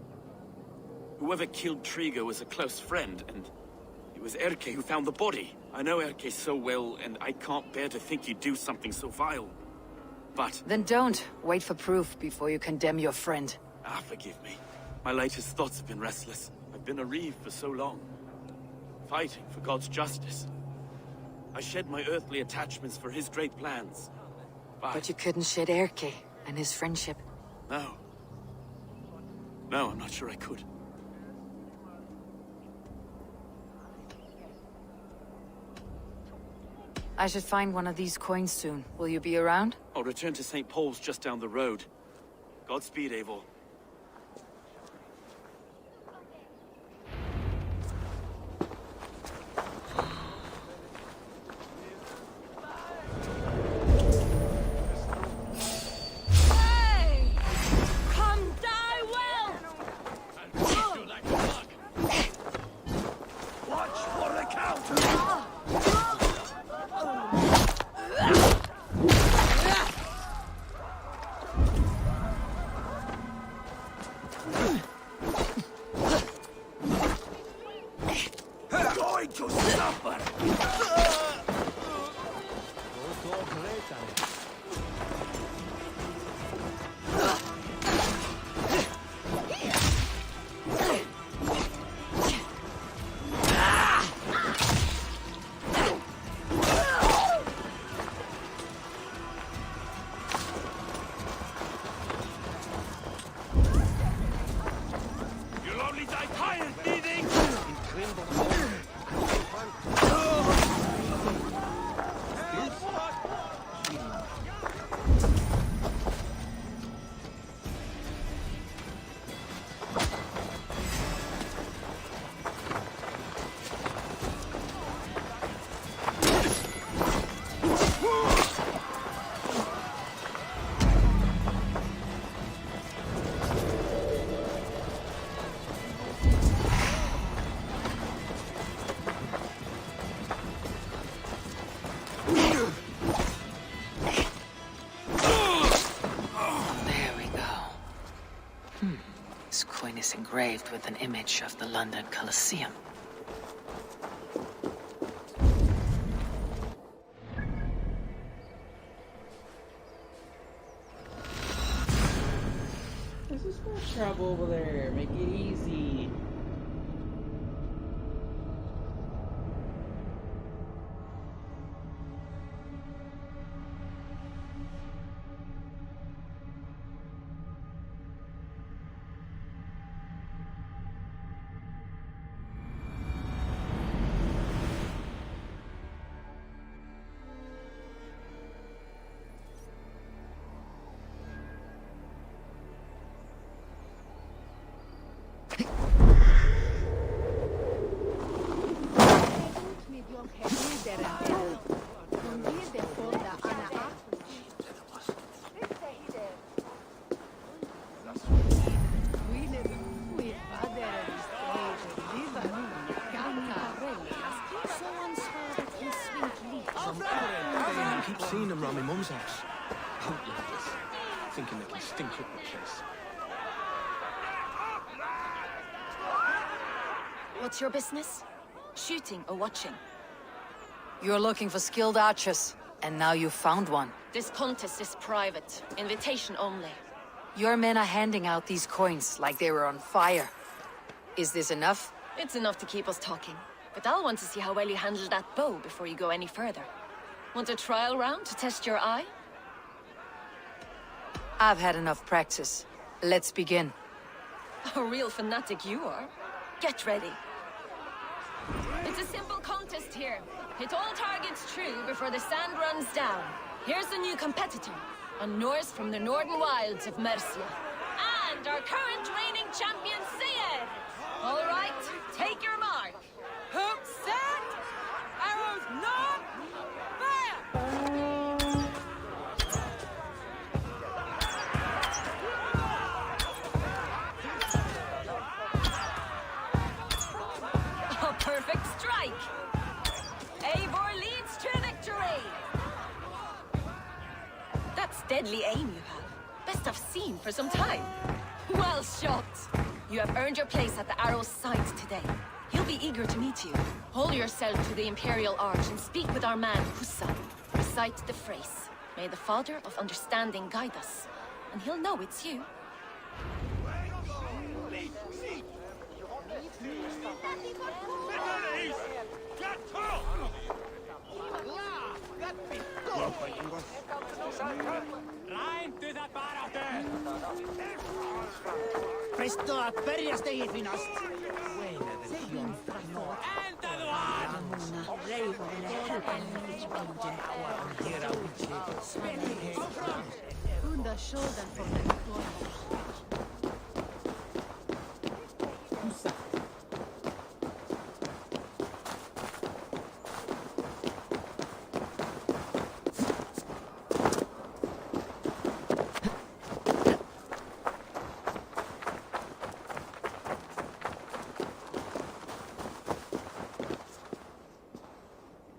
Whoever killed Triga was a close friend, and it was Erke who found the body. I know Erke so well, and I can't bear to think he'd do something so vile. But... Then don't. Wait for proof before you condemn your friend. Ah, forgive me. My latest thoughts have been restless. I've been a reeve for so long. Fighting for God's justice. I shed my earthly attachments for his great plans. But you couldn't shed Erke and his friendship. No. No, I'm not sure I could. I should find one of these coins soon. Will you be around? I'll return to St. Paul's just down the road. Godspeed, Eivor. Hey! Come die well! Is engraved with an image of the London Colosseum. This is more trouble over there. Make it easy. Keep seeing them round my mum's house. Outlanders, thinking they can stink up the place. What's your business? Shooting or watching? You're looking for skilled archers, and now you found one. This contest is private. Invitation only. Your men are handing out these coins like they were on fire. Is this enough? It's enough to keep us talking. But I'll want to see how well you handle that bow before you go any further. Want a trial round to test your eye? I've had enough practice. Let's begin. A real fanatic you are. Get ready. It's a simple contest here. Hit all targets true before the sand runs down. Here's the new competitor, a Norse from the northern wilds of Mercia. And our current reigning champion, Seer! All right, take your mark. Hook set! Arrows not! A perfect strike! Eivor leads to victory! That's deadly aim you have. Best I've seen for some time. Well shot! You have earned your place at the arrow's side today. He'll be eager to meet you. Hold yourself to the Imperial Arch and speak with our man, Hussa. Recite the phrase. May the Father of Understanding guide us. And he'll know it's you. Presto att börja steg finast. Under shoulder from the deployment.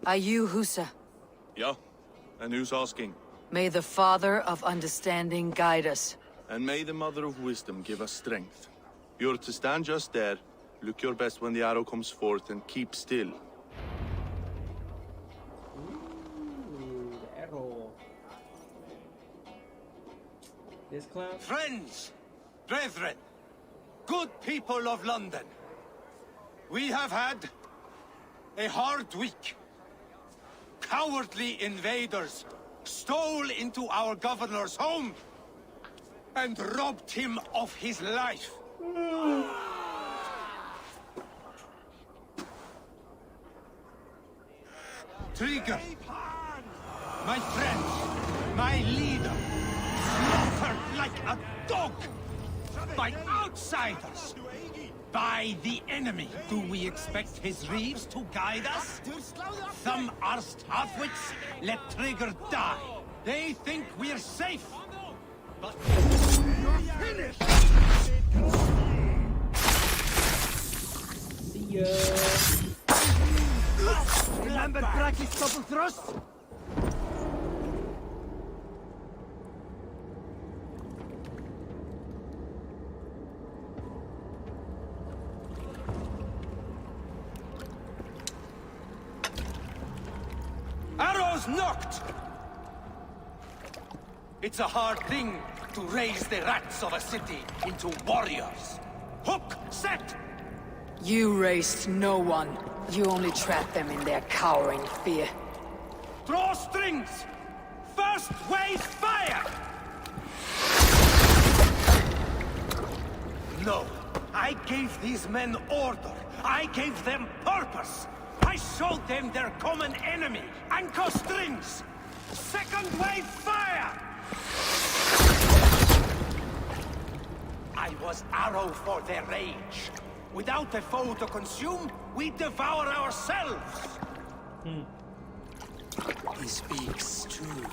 Are you Hussa? Yeah, and who's asking? May the Father of Understanding guide us. And may the Mother of Wisdom give us strength. You're to stand just there, look your best when the arrow comes forth, and keep still. Ooh, the arrow. This clown? Friends, brethren, good people of London, we have had a hard week. Cowardly invaders stole into our governor's home and robbed him of his life. Trigger! My friend! My leader! Slaughtered like a dog! By outsiders! By the enemy! Do we expect his reeves to guide us? Some arsed halfwits let Trigger die. They think we're safe! But you're finished! See ya! Remember practice double thrust? Arrows knocked! It's a hard thing to raise the rats of a city into warriors. Hook set! You raised no one. You only trapped them in their cowering fear. Draw strings! First wave fire! No, I gave these men order. I gave them purpose. I showed them their common enemy. Anchor strings! Second wave fire! I was arrow for their rage. Without a foe to consume, we devour ourselves! He speaks true.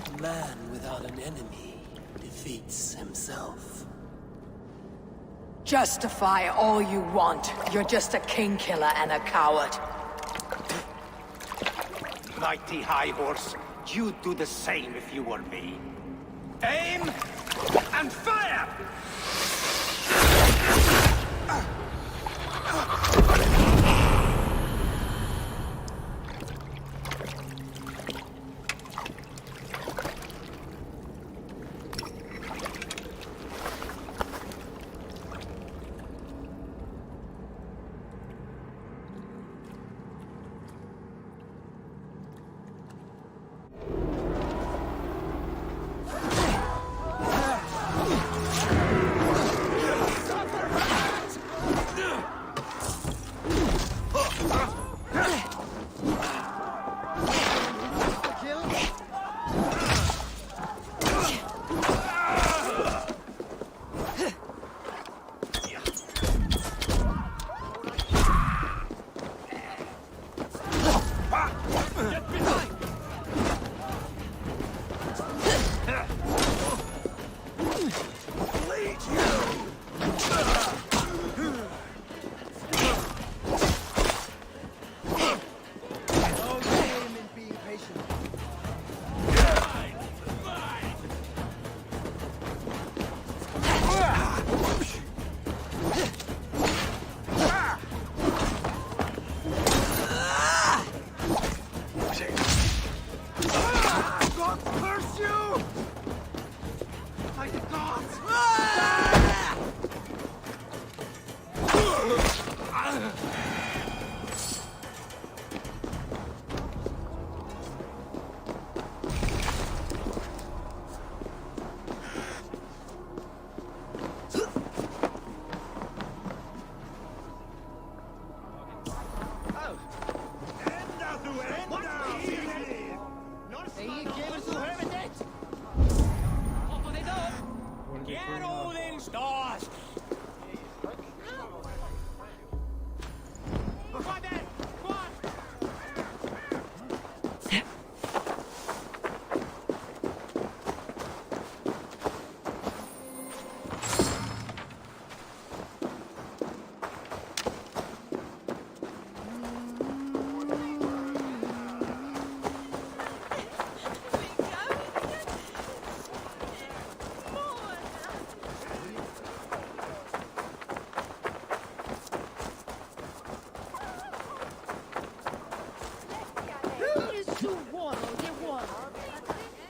A man without an enemy defeats himself. Justify all you want. You're just a king killer and a coward. Mighty High Horse, you'd do the same if you were me. Aim and fire!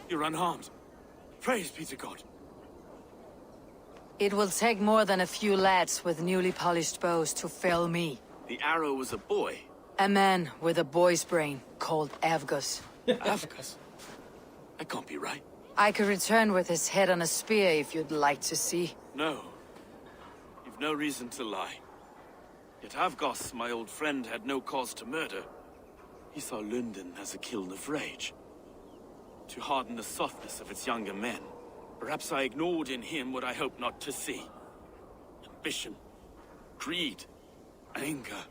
You're unharmed. Praise be to God. It will take more than a few lads with newly polished bows to fell me. The arrow was a boy. A man with a boy's brain, called Avgus. Avgus? That can't be right. I could return with his head on a spear if you'd like to see. No. You've no reason to lie. Yet Avgos, my old friend, had no cause to murder. He saw Lunden as a kiln of rage, to harden the softness of its younger men. Perhaps I ignored in him what I hoped not to see. Ambition, greed, anger.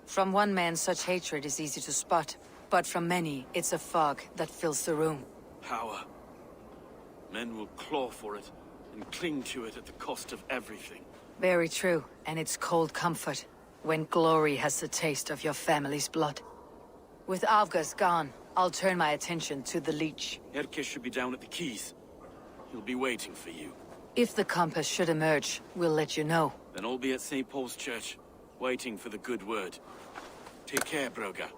From one man, such hatred is easy to spot, but from many, it's a fog that fills the room. Power. Men will claw for it and cling to it at the cost of everything. Very true, and it's cold comfort when glory has the taste of your family's blood. With Avgas gone, I'll turn my attention to the Leech. Erke should be down at the quays. He'll be waiting for you. If the compass should emerge, we'll let you know. Then I'll be at St. Paul's Church, waiting for the good word. Take care, Broga.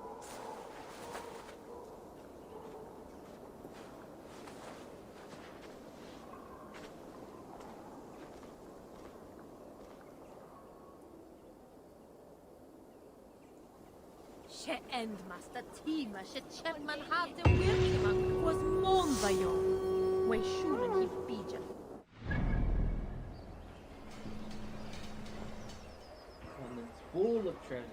She endmaster tima, she chapman hade wilkman was mondajon. Way shuren he bija. London's full of treasure.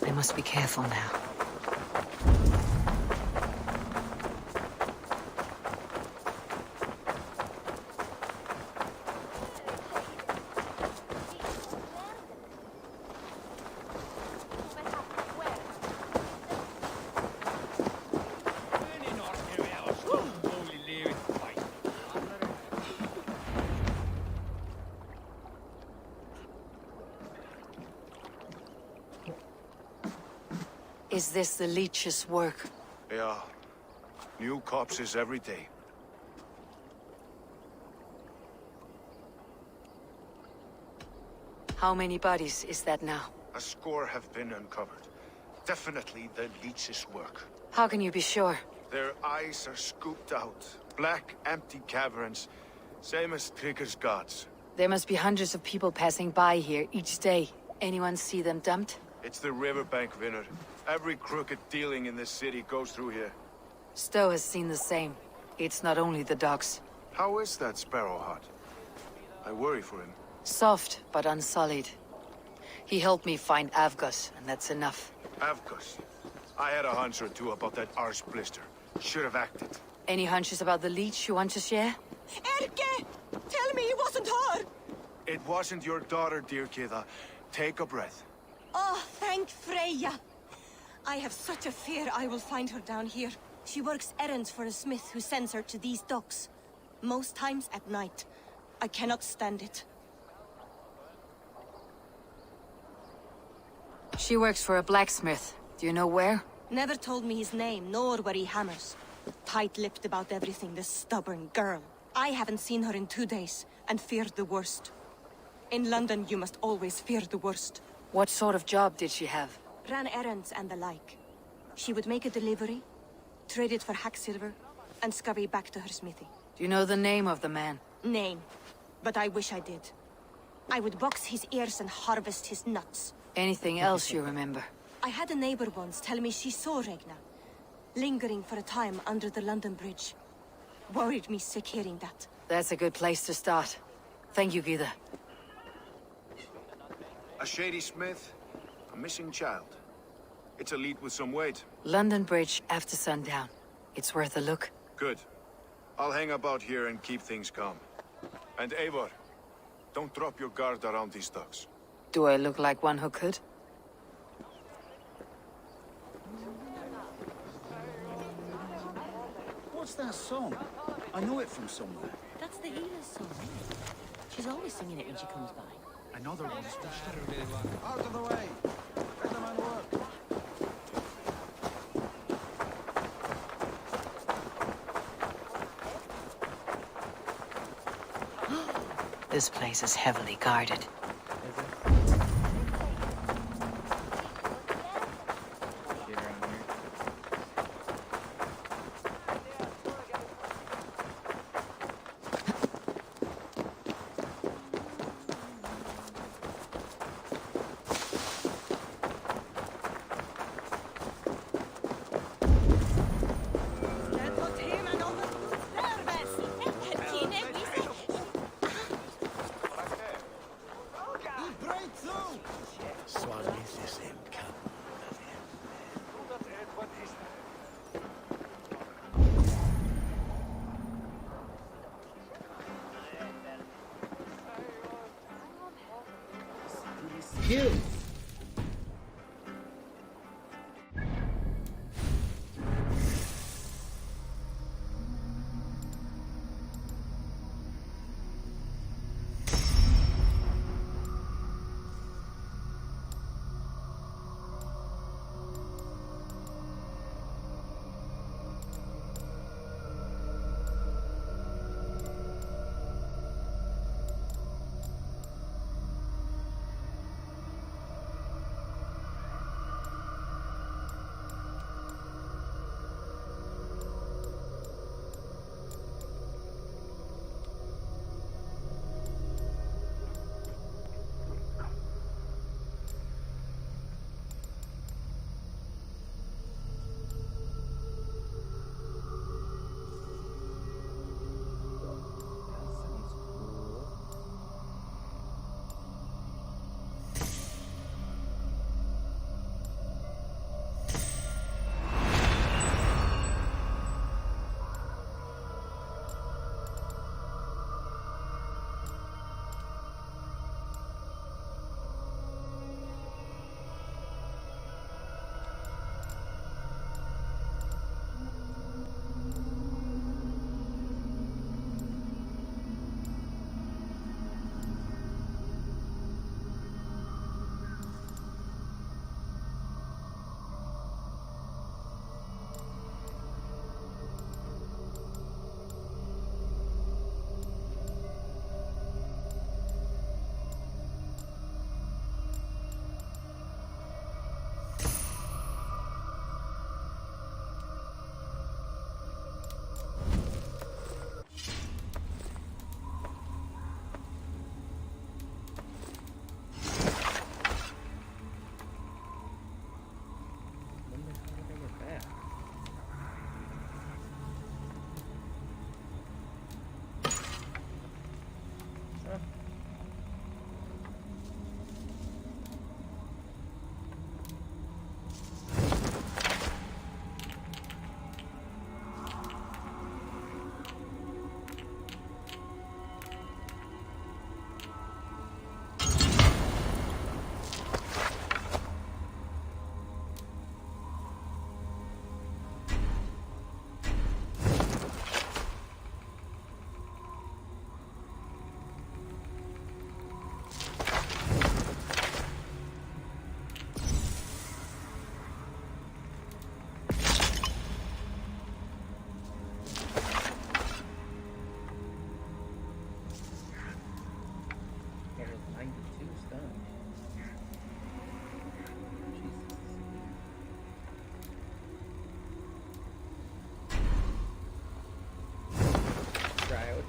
I must be careful now. Is this the Leech's work? Yeah. New corpses every day. How many bodies is that now? A score have been uncovered. Definitely the Leech's work. How can you be sure? Their eyes are scooped out. Black, empty caverns. Same as Trigger's gods. There must be hundreds of people passing by here each day. Anyone see them dumped? It's the riverbank, Vinner. Every crooked dealing in this city goes through here. Stowe has seen the same. It's not only the docks. How is that Sparrow hut? I worry for him. Soft, but unsullied. He helped me find Avgas, and that's enough. Avgas? I had a hunch or two about that arse blister. Should have acted. Any hunches about the Leech you want to share? Erke! Tell me it wasn't her! It wasn't your daughter, dear Kida. Take a breath. Oh, thank Freya. I have such a fear I will find her down here. She works errands for a smith who sends her to these docks. Most times at night. I cannot stand it. She works for a blacksmith. Do you know where? Never told me his name, nor where he hammers. Tight-lipped about everything, this stubborn girl. I haven't seen her in 2 days, and feared the worst. In London, you must always fear the worst. What sort of job did she have? Ran errands and the like. She would make a delivery, trade it for hack silver, and scurry back to her smithy. Do you know the name of the man? Name. But I wish I did. I would box his ears and harvest his nuts. Anything else you remember? I had a neighbor once tell me she saw Regna, lingering for a time under the London Bridge. Worried me sick hearing that. That's a good place to start. Thank you, Gida. A shady smith, a missing child. It's a lead with some weight. London Bridge after sundown. It's worth a look. Good. I'll hang about here and keep things calm. And Eivor, don't drop your guard around these docks. Do I look like one who could? What's that song? I know it from somewhere. That's the healer's song. She's always singing it when she comes by. Another one's pushed out of the way! Let the man work! This place is heavily guarded. Skills.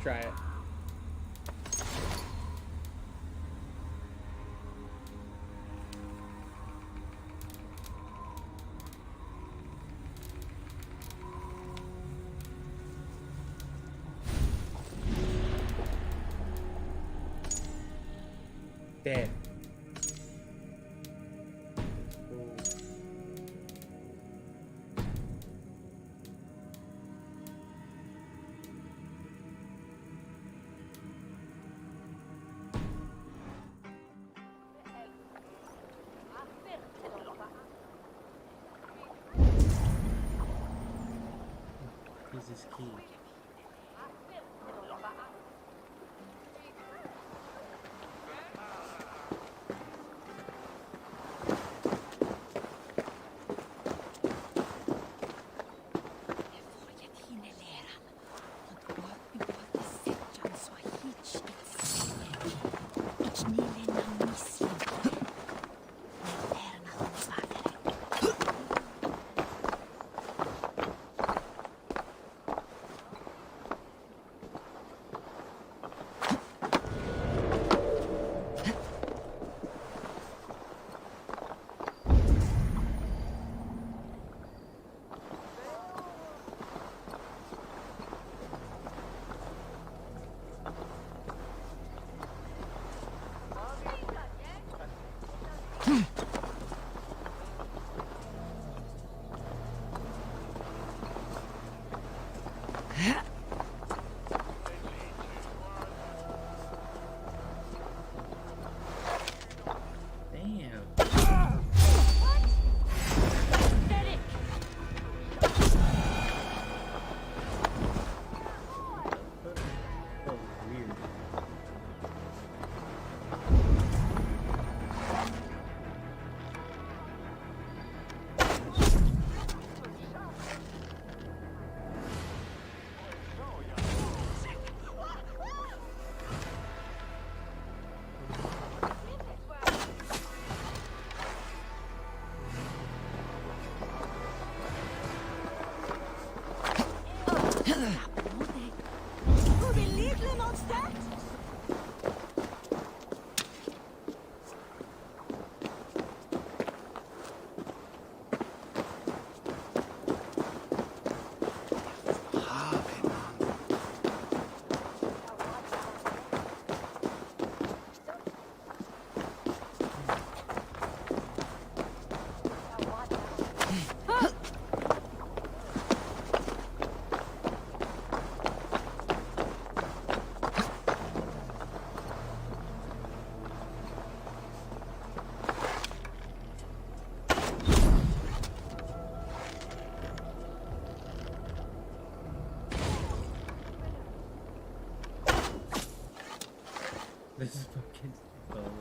Try it. Dead. Here's his key. This is fucking crazy.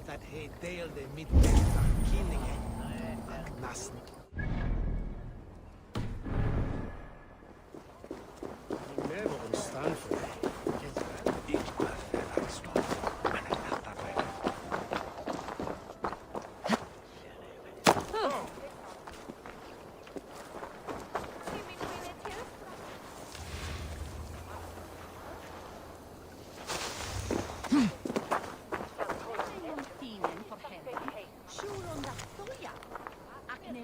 That he deelde mit dessa killinge ak nassen. Never understand for Sure on the soya. Akne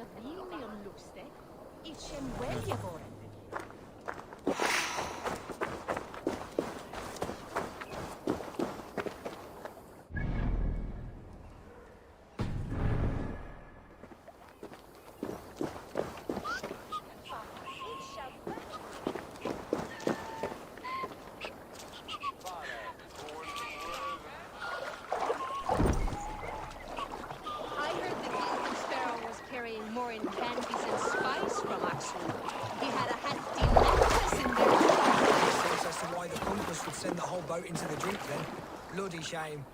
Bloody shame.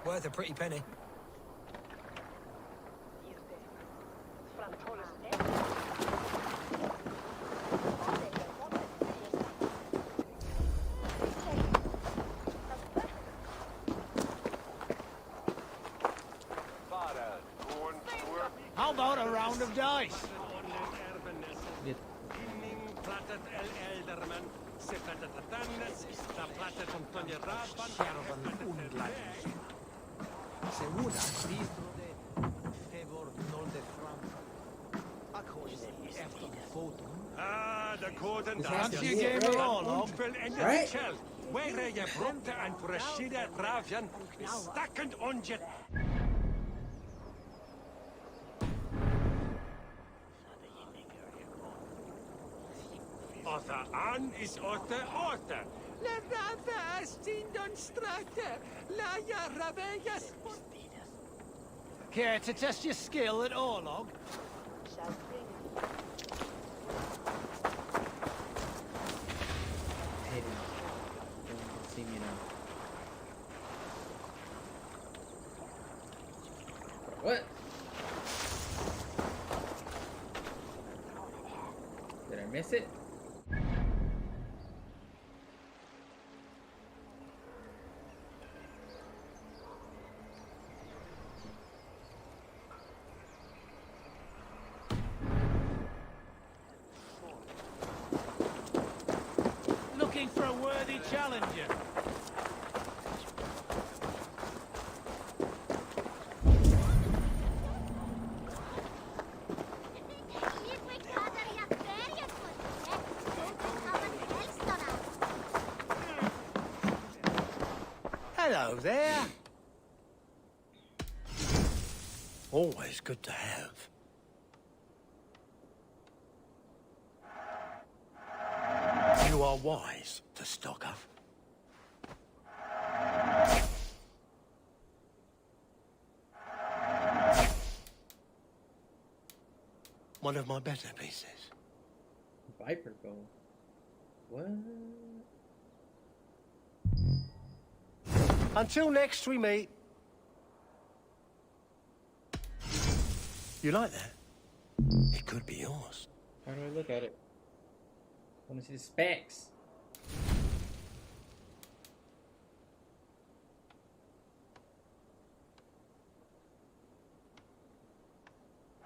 Worth a pretty penny. How about a round of dice? Ah, the code and Fancy a game of Orlog? Right? Where je bromte en prashida ravian, stakkend onjet. Other an is other other. La rava stindon strata, la ya ravegas. Care to test your skill at Orlog? Hidden. No one can see me now. What? Did I miss it? Looking for a worthy challenger. Hello there. Always good to have. You are wise to stock up. One of my better pieces. Viper bow. What? Until next we meet. You like that? It could be yours. How do I look at it? I want to see the specs.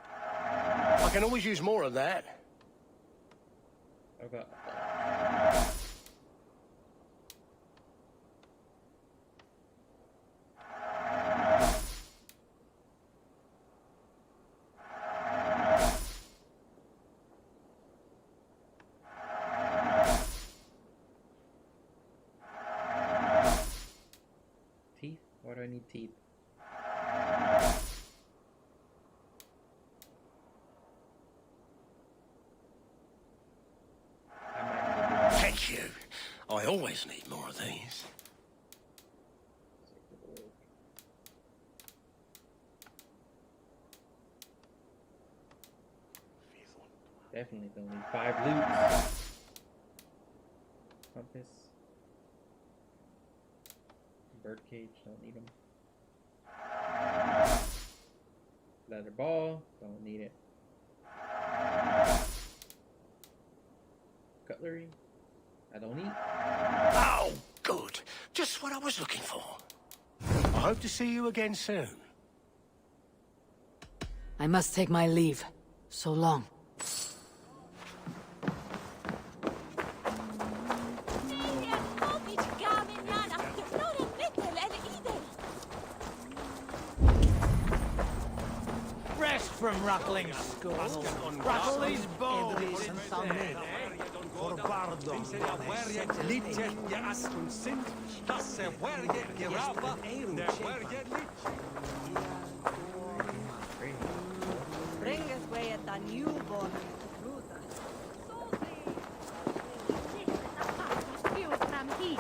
I can always use more of that. I've got. Teeth? Why do I need teeth? Thank you. I always need more of these. Definitely don't need 5 loots. Compass. Birdcage, don't need them. Leather ball, don't need it. Cutlery, I don't need. Oh, good. Just what I was looking for. I hope to see you again soon. I must take my leave. So long. Rest from rattling skulls. Rattle these bones. Bring us way at the newborn. From here.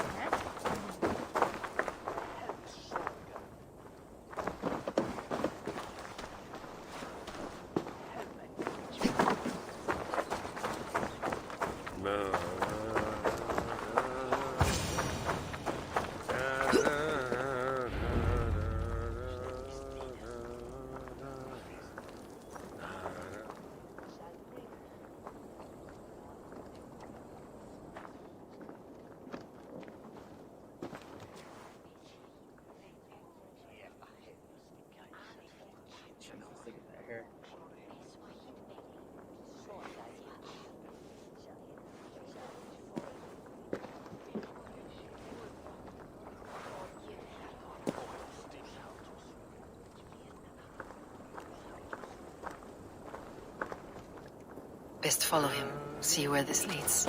Best follow him. See where this leads.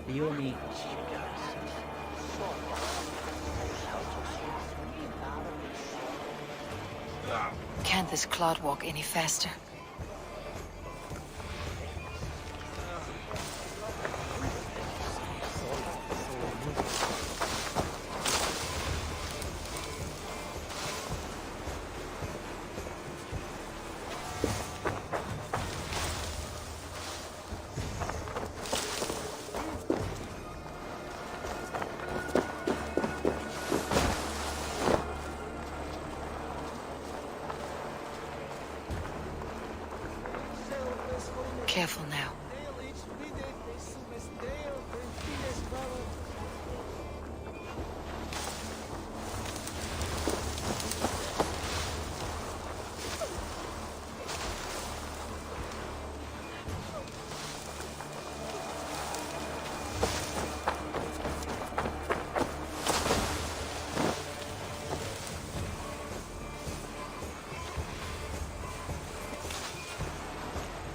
Yumi. Can't this clod walk any faster? Careful now.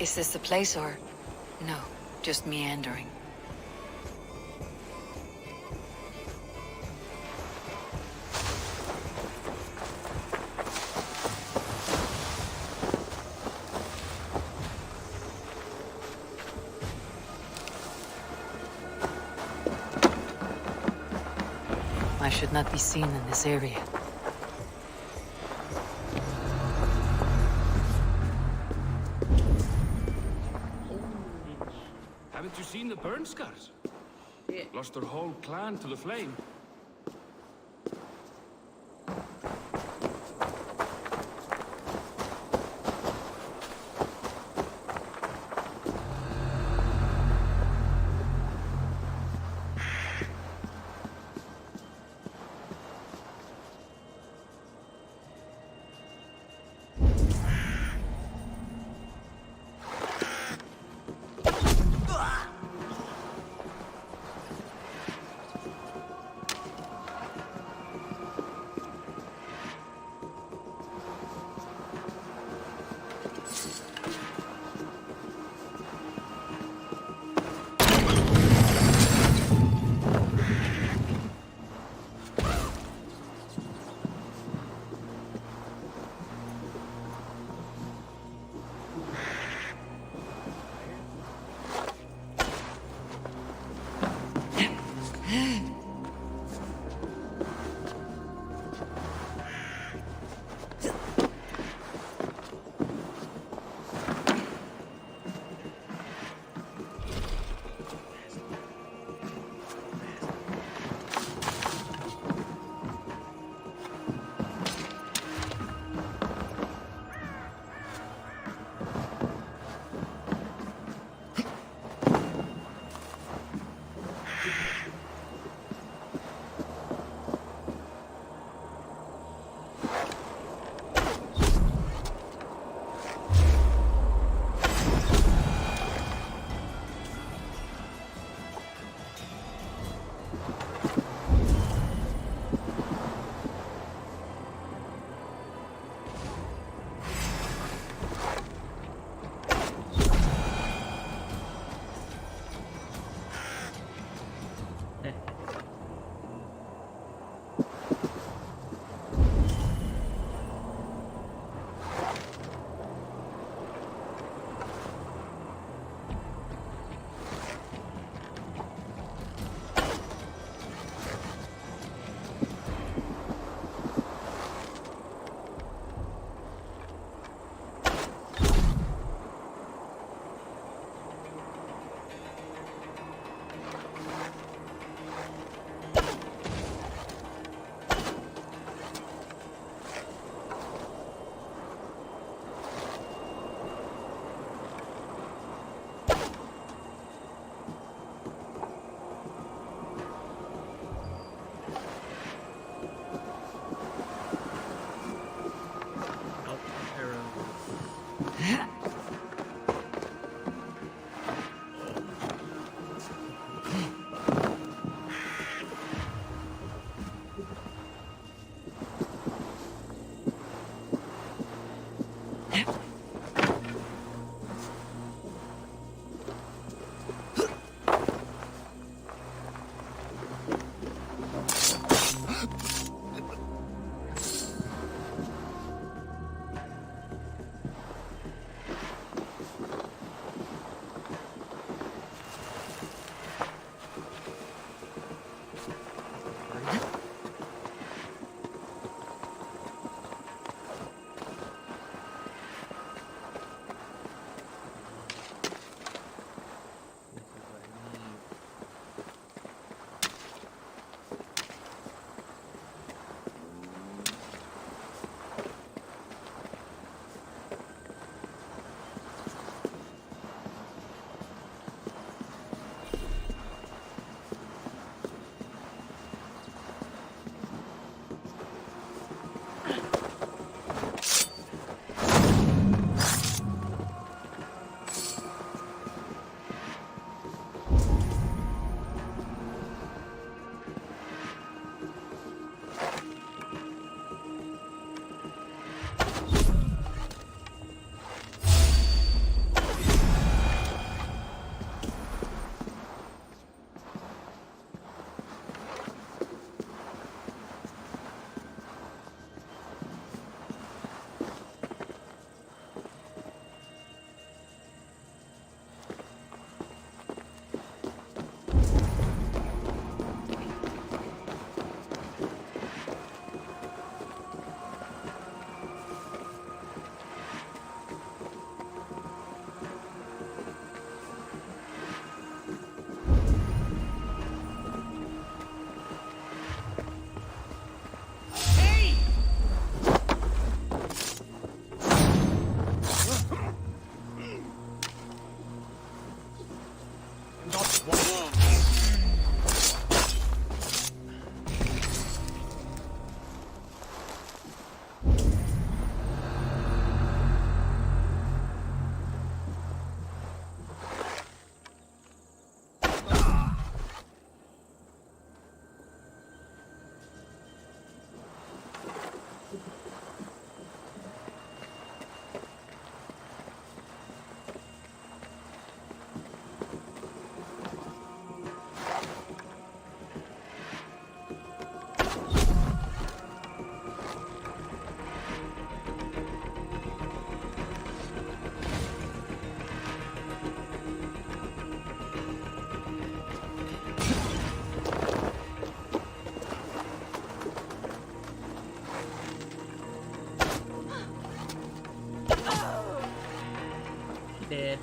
Is this the place or... no, just meandering? I should not be seen in this area. Haven't you seen the burn scars? Yeah. Lost their whole clan to the flame. dead.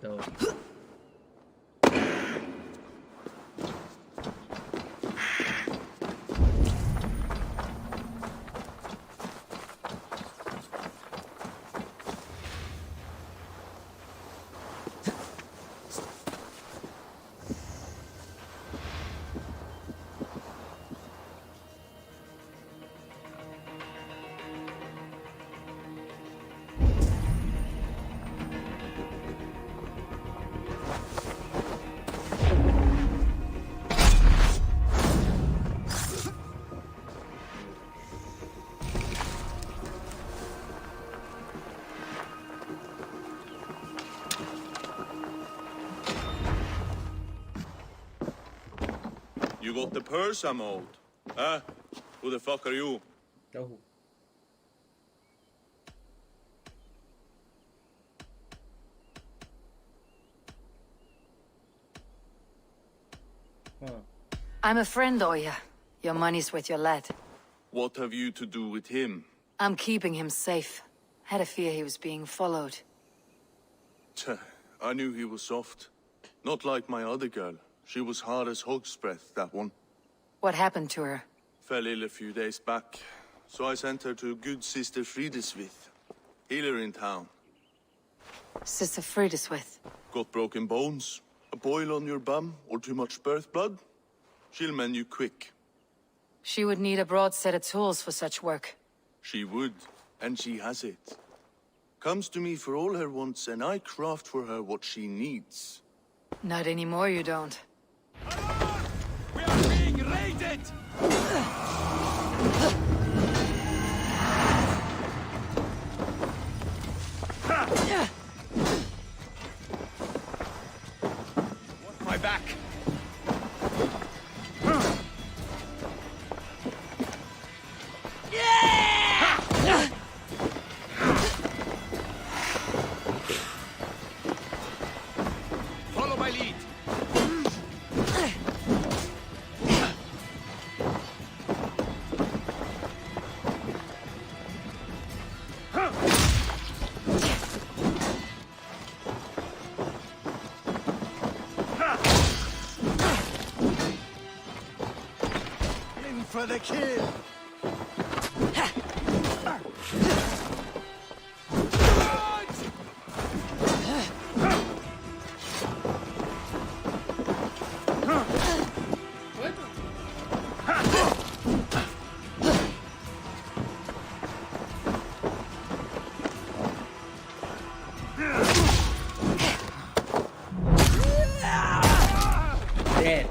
Let's go. You got the purse I'm owed? Huh? Who the fuck are you? Oh. Huh. I'm a friend, Oya. Your money's with your lad. What have you to do with him? I'm keeping him safe. Had a fear he was being followed. Tch, I knew he was soft. Not like my other girl. She was hard as hog's breath, that one. What happened to her? Fell ill a few days back. So I sent her to good Sister Frideswith. Healer in town. Sister Frideswith. Got broken bones, a boil on your bum, or too much birth blood? She'll mend you quick. She would need a broad set of tools for such work. She would, and she has it. Comes to me for all her wants, and I craft for her what she needs. Not anymore, you don't. We are being raided! My back! Follow my lead! In for the kill! Dead.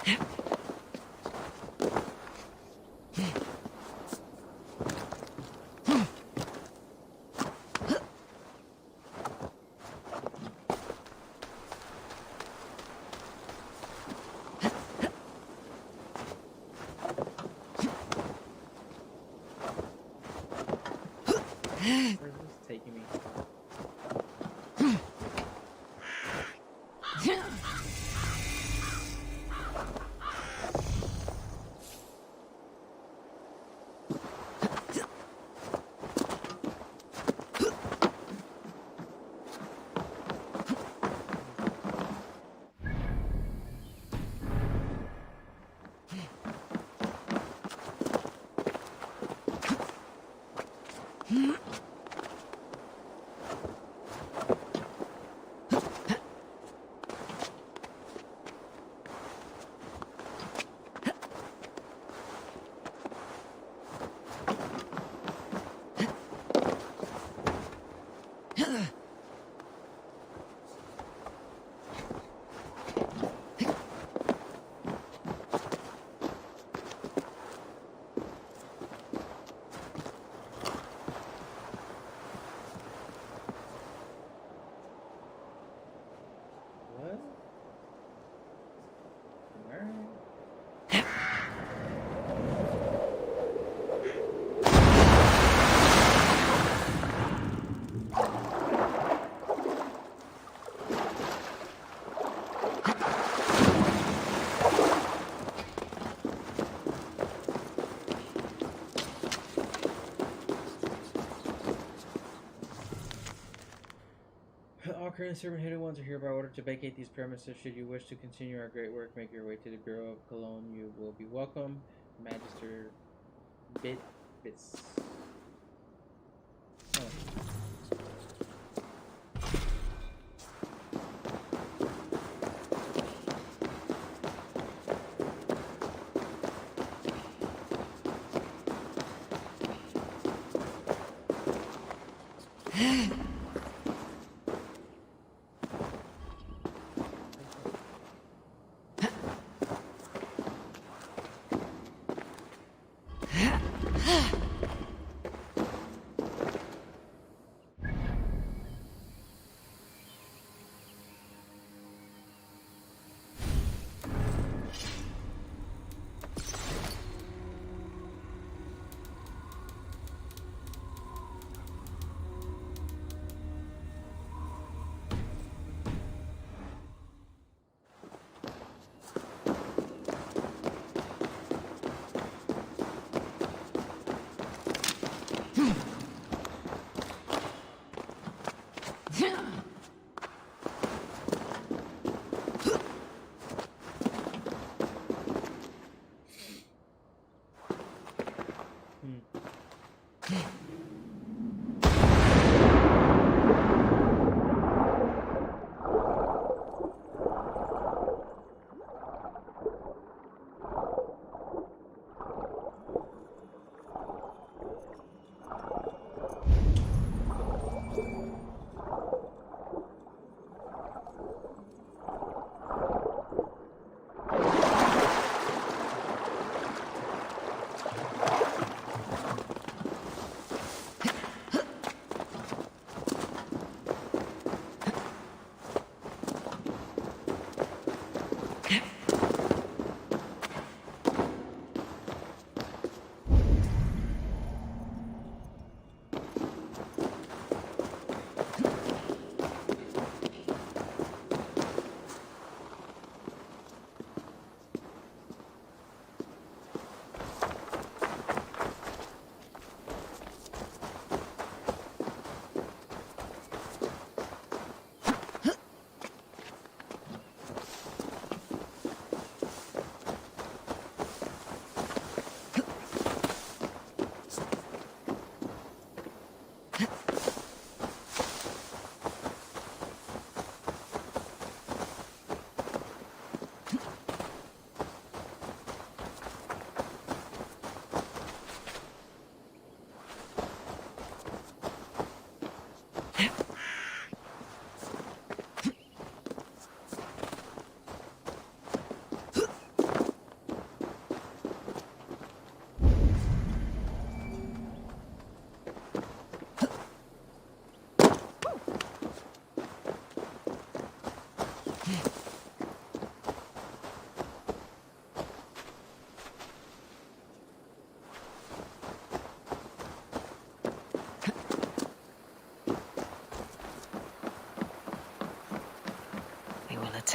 Where's this taking me? What? Where? All current servant hidden ones are hereby ordered to vacate these premises. Should you wish to continue our great work, make your way to the Bureau of Cologne. You will be welcome. Magister Bits. Oh.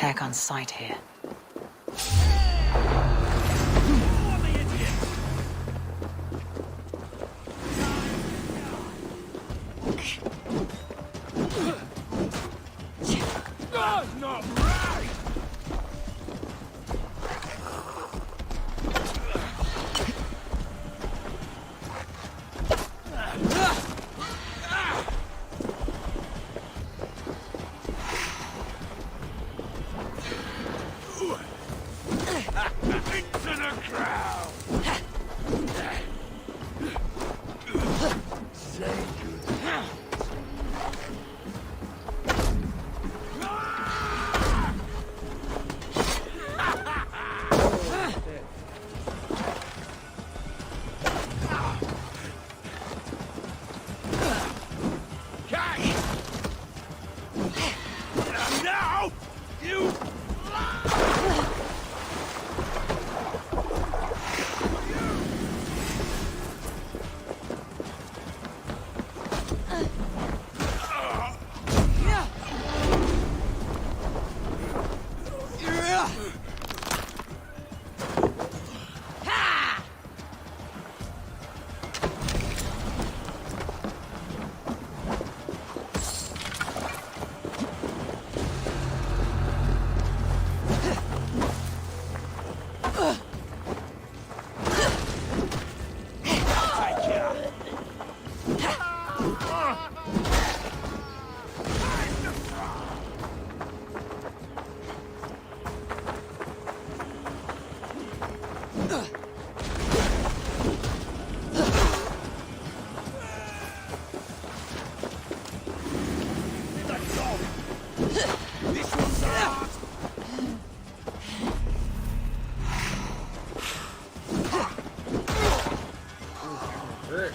attack on sight here. Not right! Into the crowd! Now, you... This one's ours! Hurt.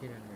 Get in there.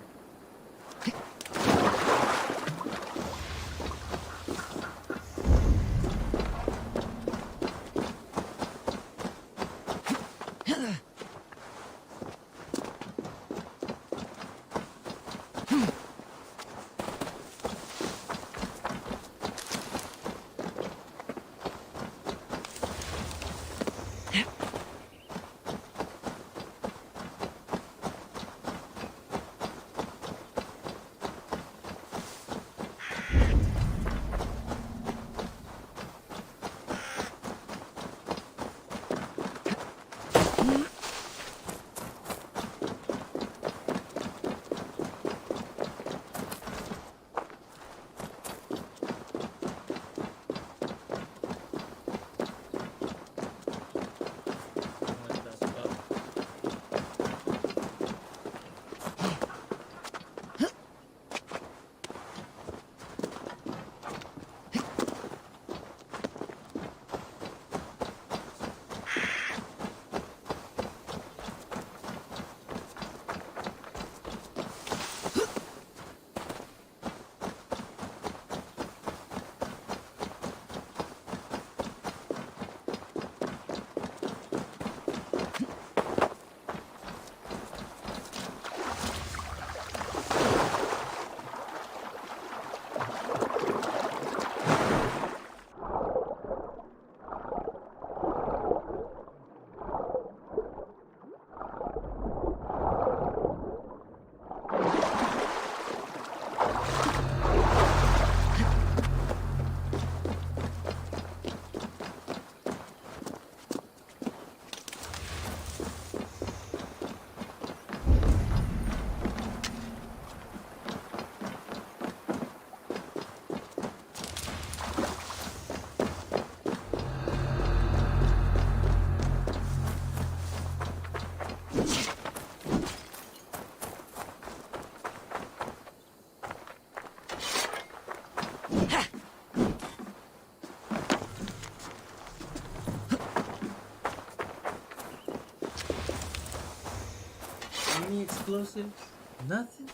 Any explosives? Nothing?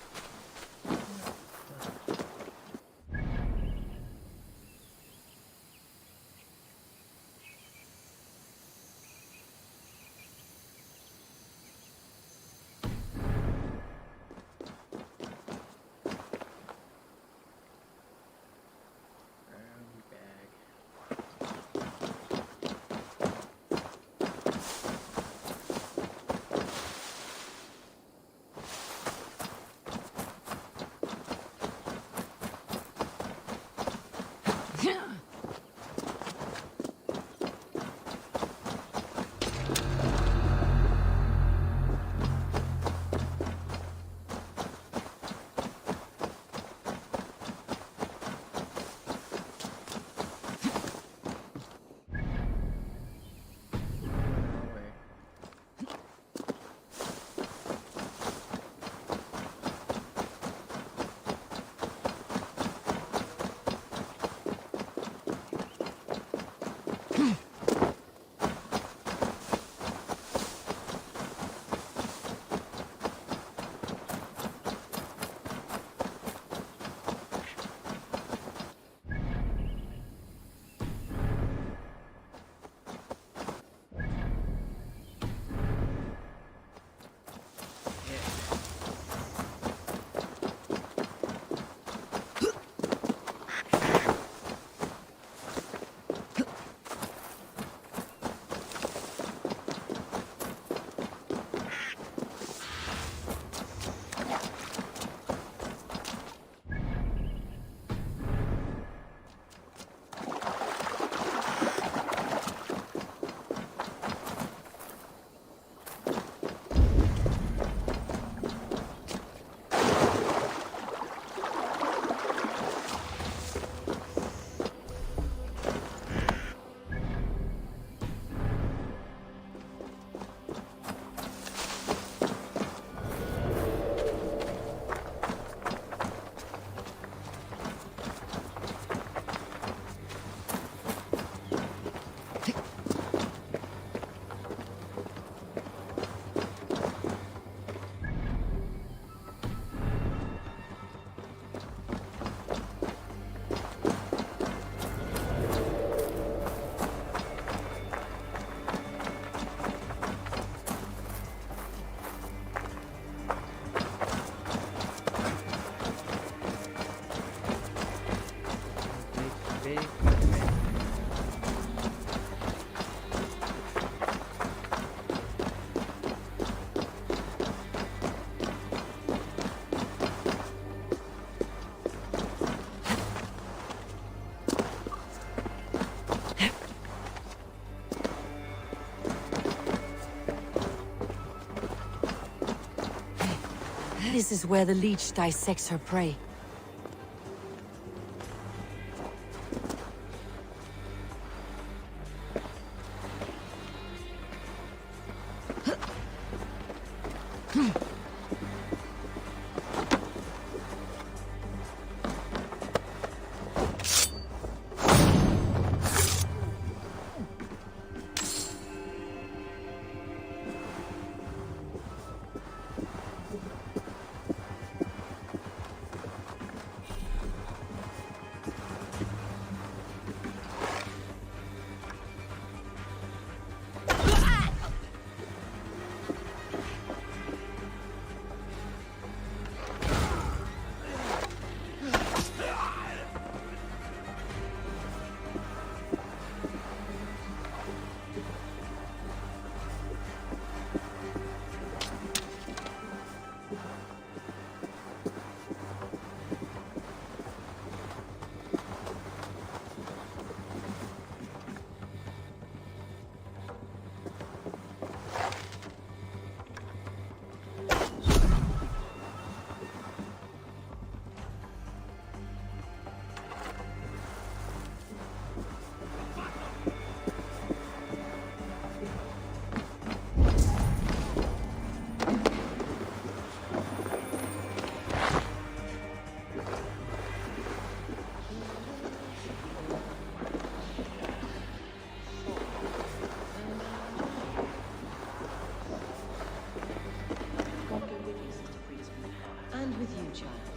This is where the leech dissects her prey. And with you, child.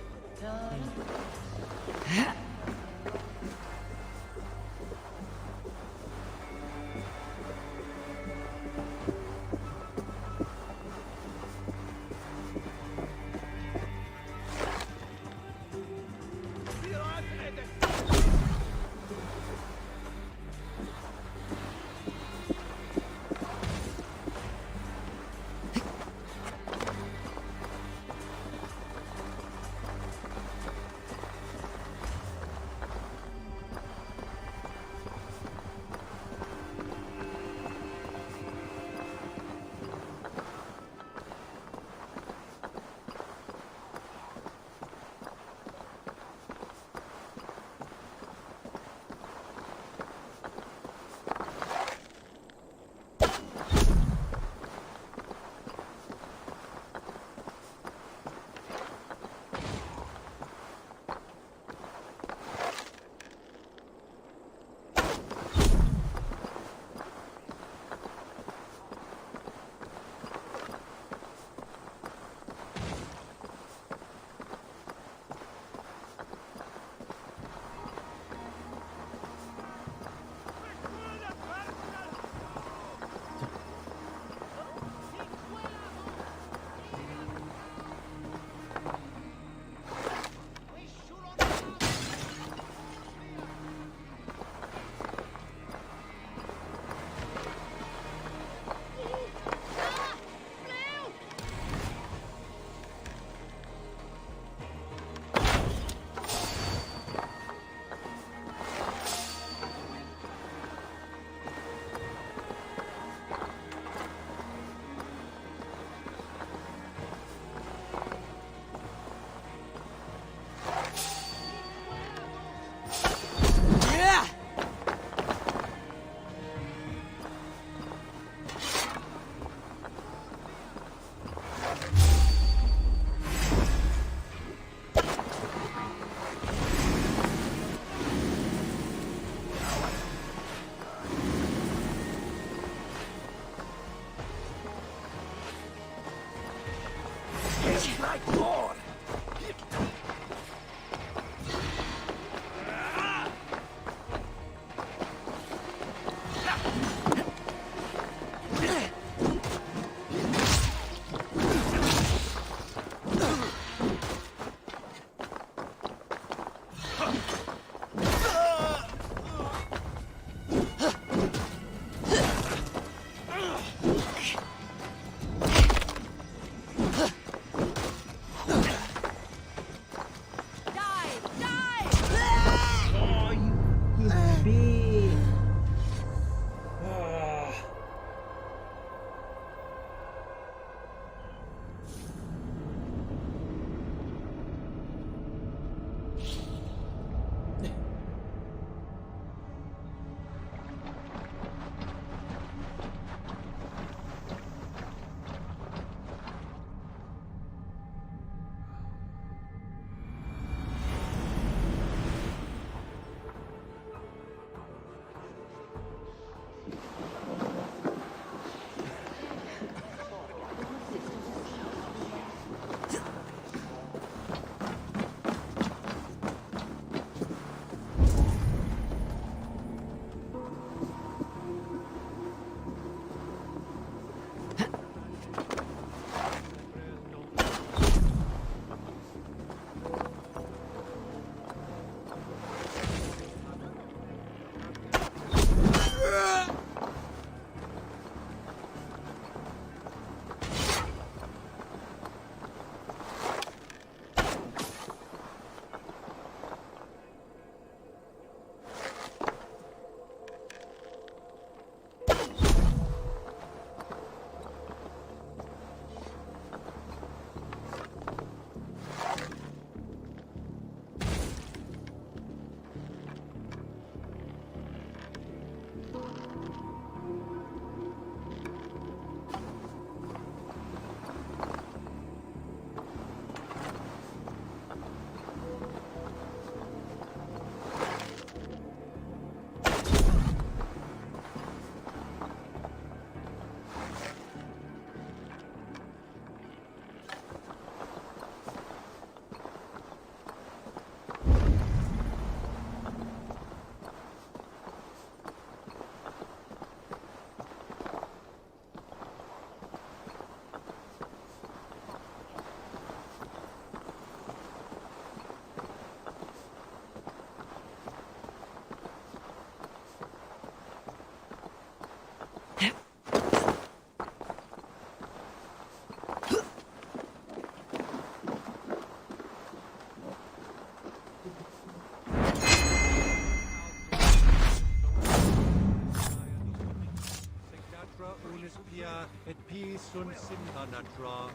sun simba natra,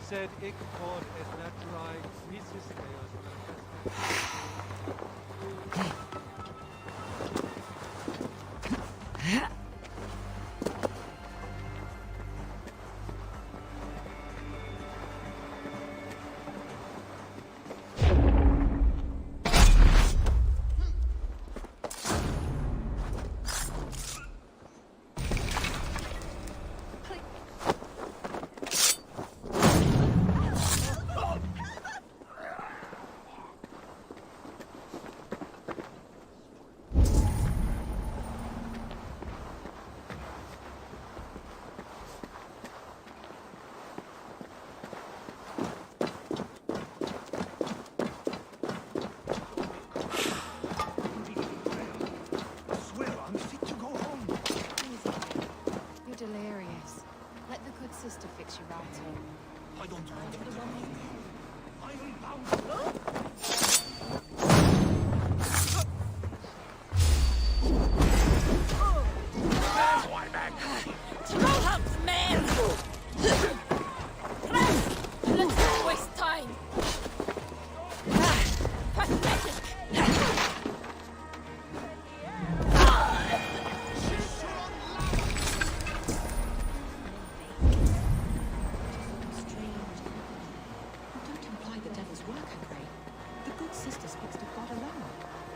sed ik pod et natrae misis deos sister fix you right up. I don't want to go home now. I'm bound. Trollham's men! Let's not waste time! Pathetic!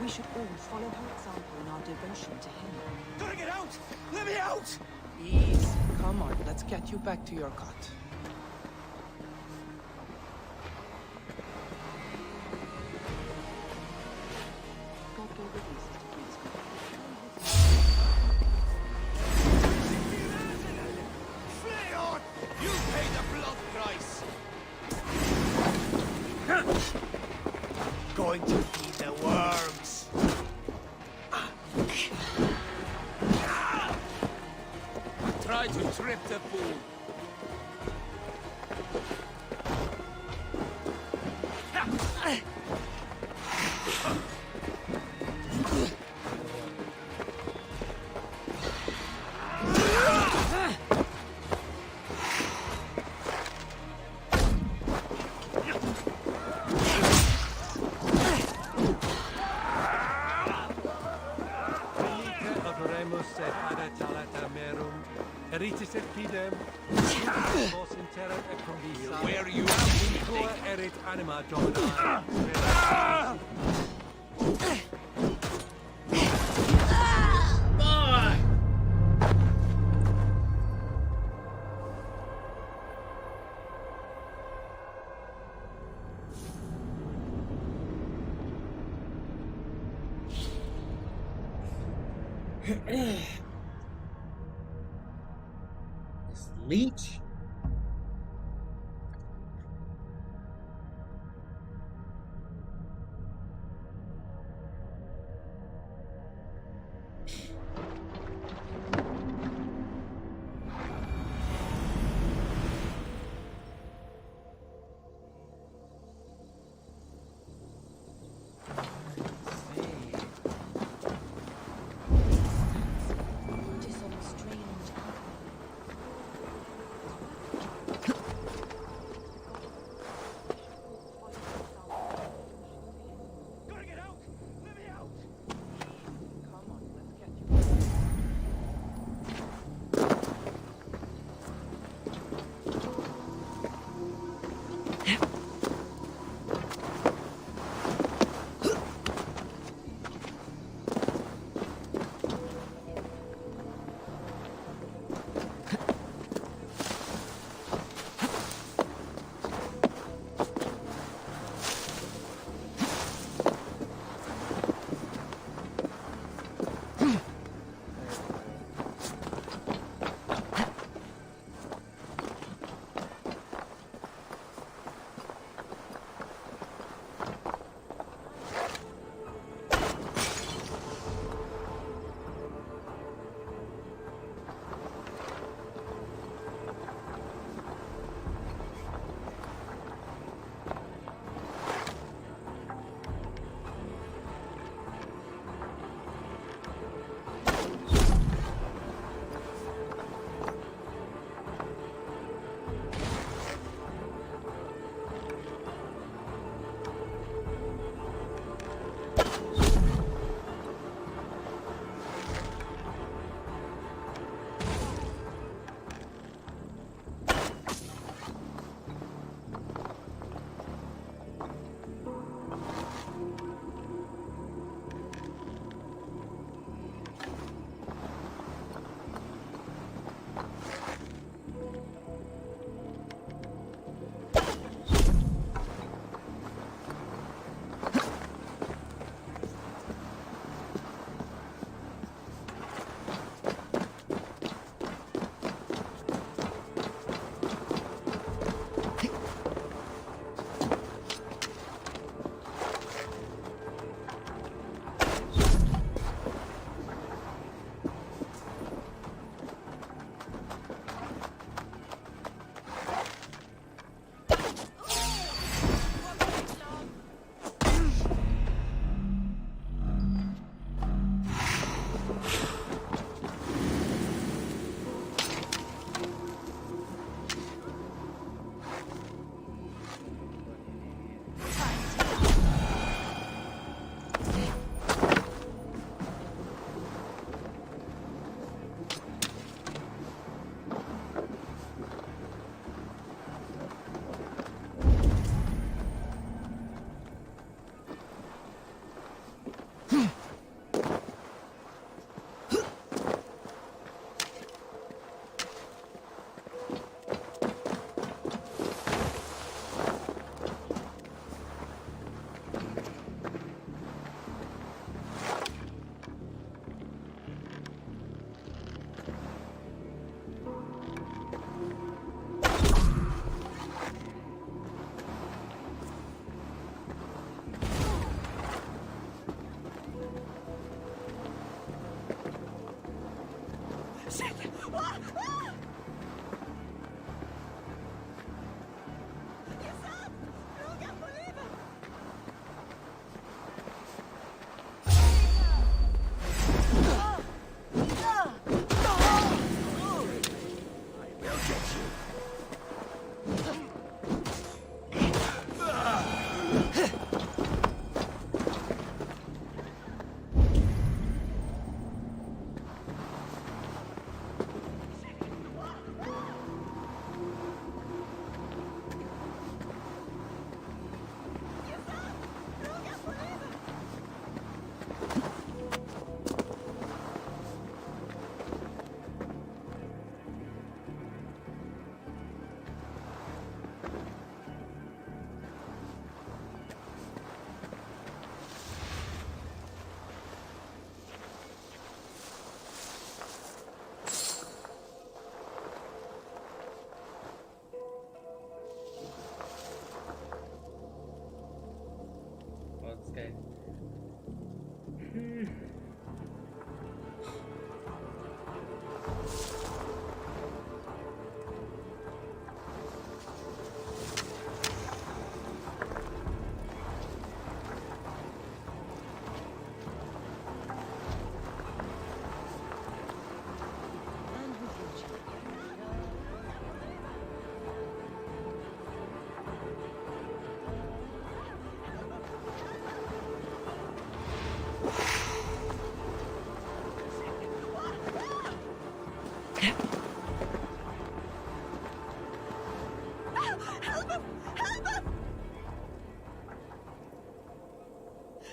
We should all follow her example in our devotion to him. Gotta get out! Let me out! Easy. Come on, let's get you back to your cot. God go with you, Sister Kingsman. Flee on! You pay the blood price! Going to feed the worms! Try to trip the fool. Eritis et fidem, vos interet et convisa. Where are you Cor erit anima domini. Leech?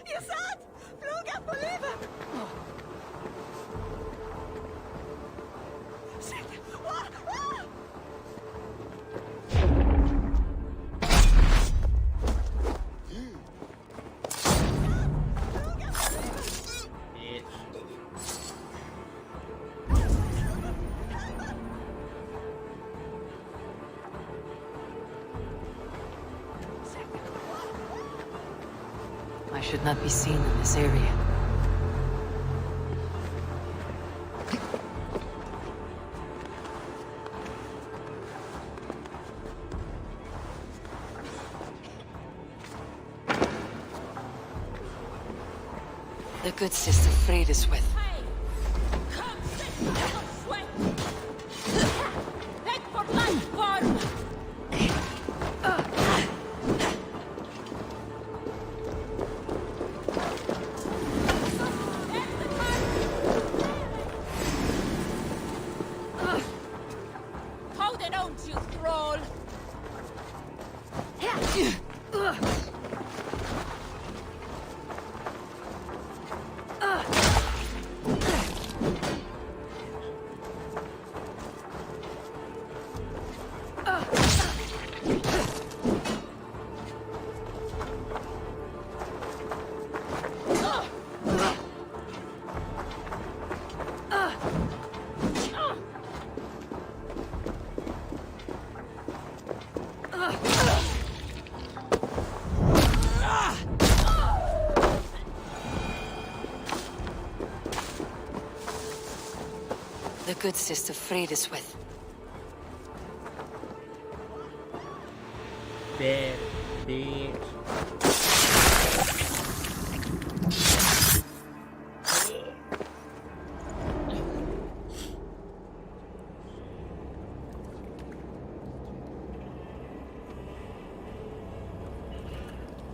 Ihr seid! Fluga på livet! Shit! I should not be seen in this area. The good sister Fred is with. Back for life, farm! Hold it on, you thrall! The good sister Fred is with. Bad bitch.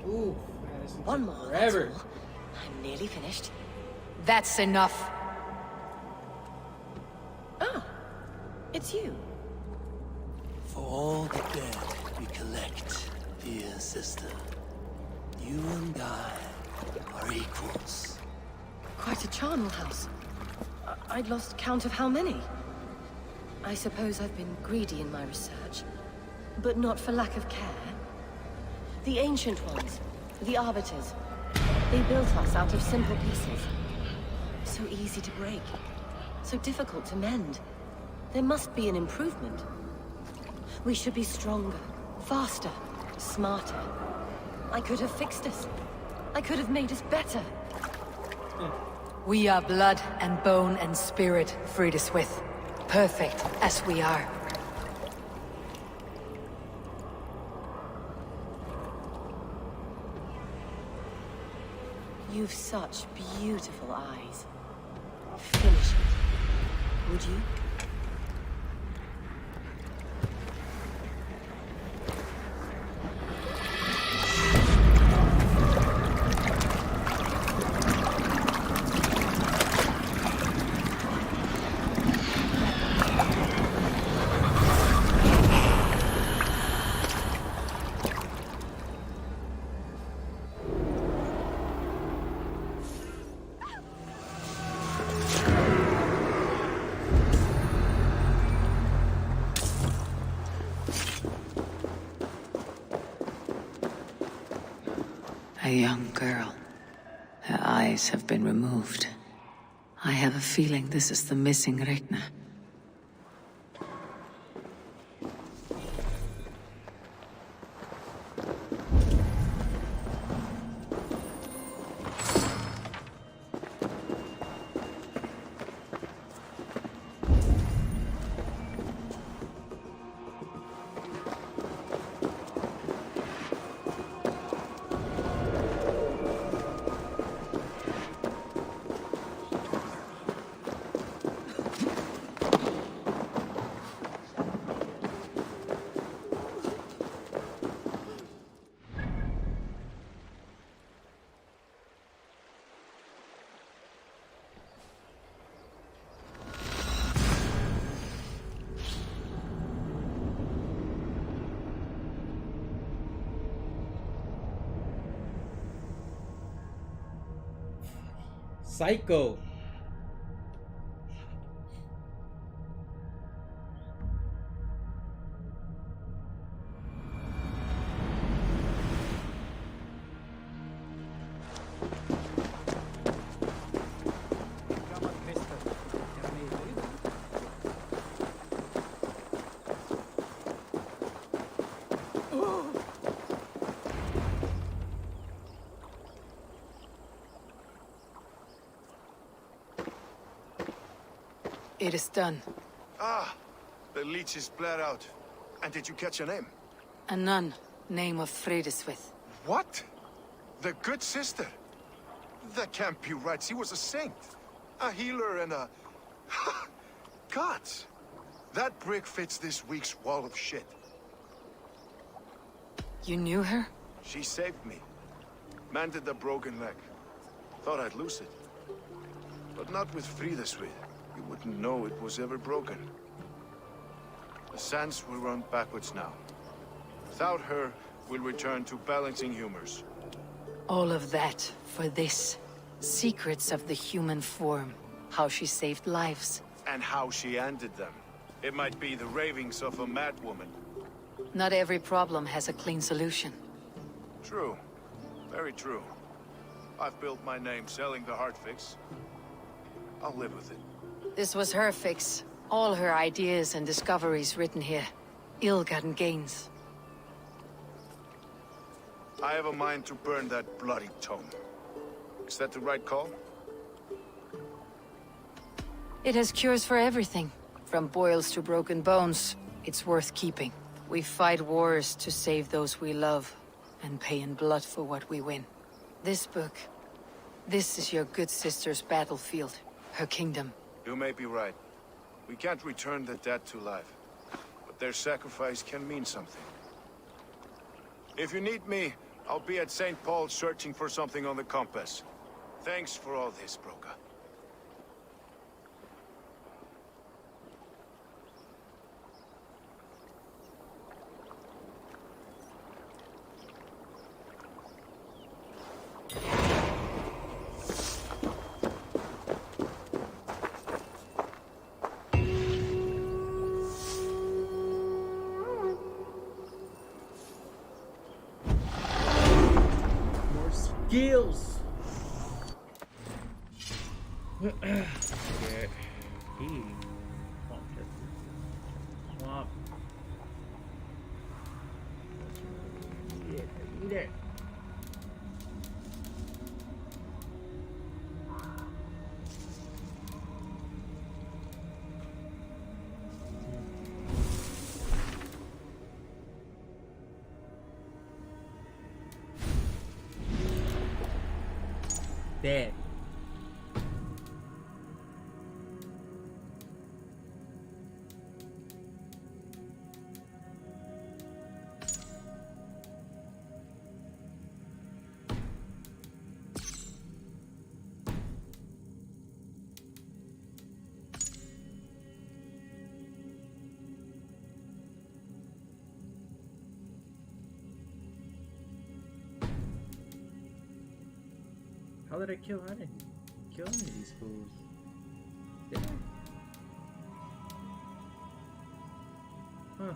Ooh, man, this One more. forever. That's all. I'm nearly finished. That's enough. Ah, it's you. For all the dead we collect, dear sister, you and I are equals. Quite a charnel house. I'd lost count of how many. I suppose I've been greedy in my research, but not for lack of care. The ancient ones, the arbiters, they built us out of simple pieces. So easy to break, so difficult to mend. There must be an improvement. We should be stronger, faster, smarter. I could have fixed us. I could have made us better. We are blood and bone and spirit, Fred is with. Perfect as we are. You've such beautiful eyes. Finish it, would you? A young girl. Her eyes have been removed. I have a feeling this is the missing Regna. Psycho. It is done. Ah, the leech is bled out. And did you catch a name? A nun, name of Fredeswith. What? The good sister? That can't be right. She was a saint. A healer and a... Gods! That brick fits this week's wall of shit. You knew her? She saved me. Mended the broken leg. Thought I'd lose it. But not with Frideswith. You wouldn't know it was ever broken. The sands will run backwards now. Without her, we'll return to balancing humors. All of that for this. Secrets of the human form. How she saved lives. And how she ended them. It might be the ravings of a madwoman. Not every problem has a clean solution. True. Very true. I've built my name selling the heart fix. I'll live with it. This was her fix. All her ideas and discoveries written here. Ill-gotten gains. I have a mind to burn that bloody tome. Is that the right call? It has cures for everything. From boils to broken bones. It's worth keeping. We fight wars to save those we love, and pay in blood for what we win. This book, this is your good sister's battlefield. Her kingdom. You may be right. We can't return the dead to life. But their sacrifice can mean something. If you need me, I'll be at St. Paul's searching for something on the compass. Thanks for all this, Broca. Skills. Okay. Swamp. Eat it. Dead. How did I kill? I didn't kill any of these fools. Did I? Huh.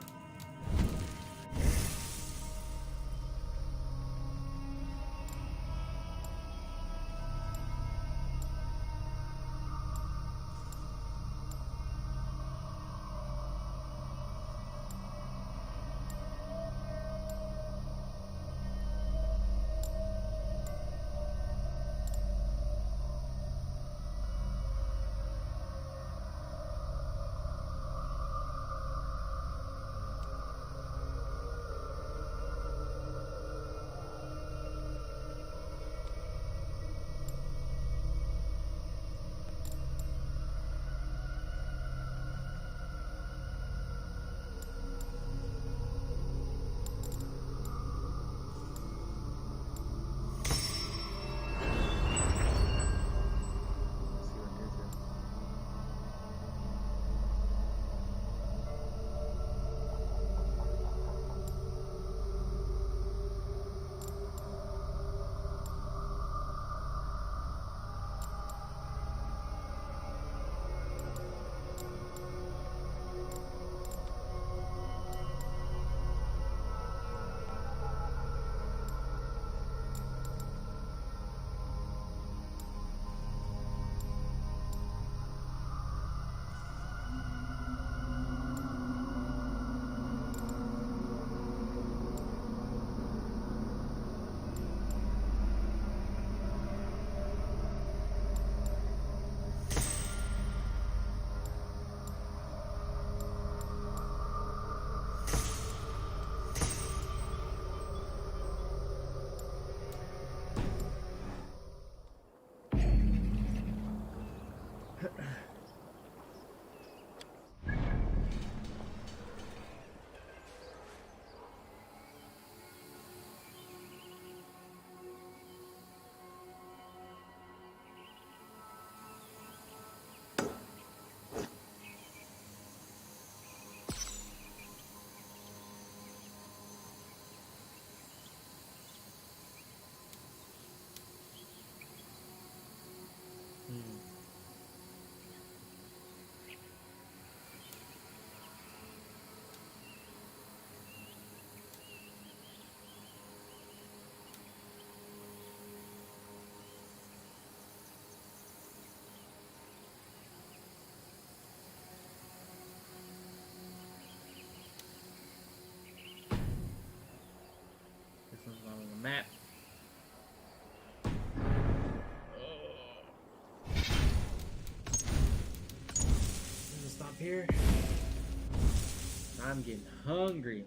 here. I'm getting hungry.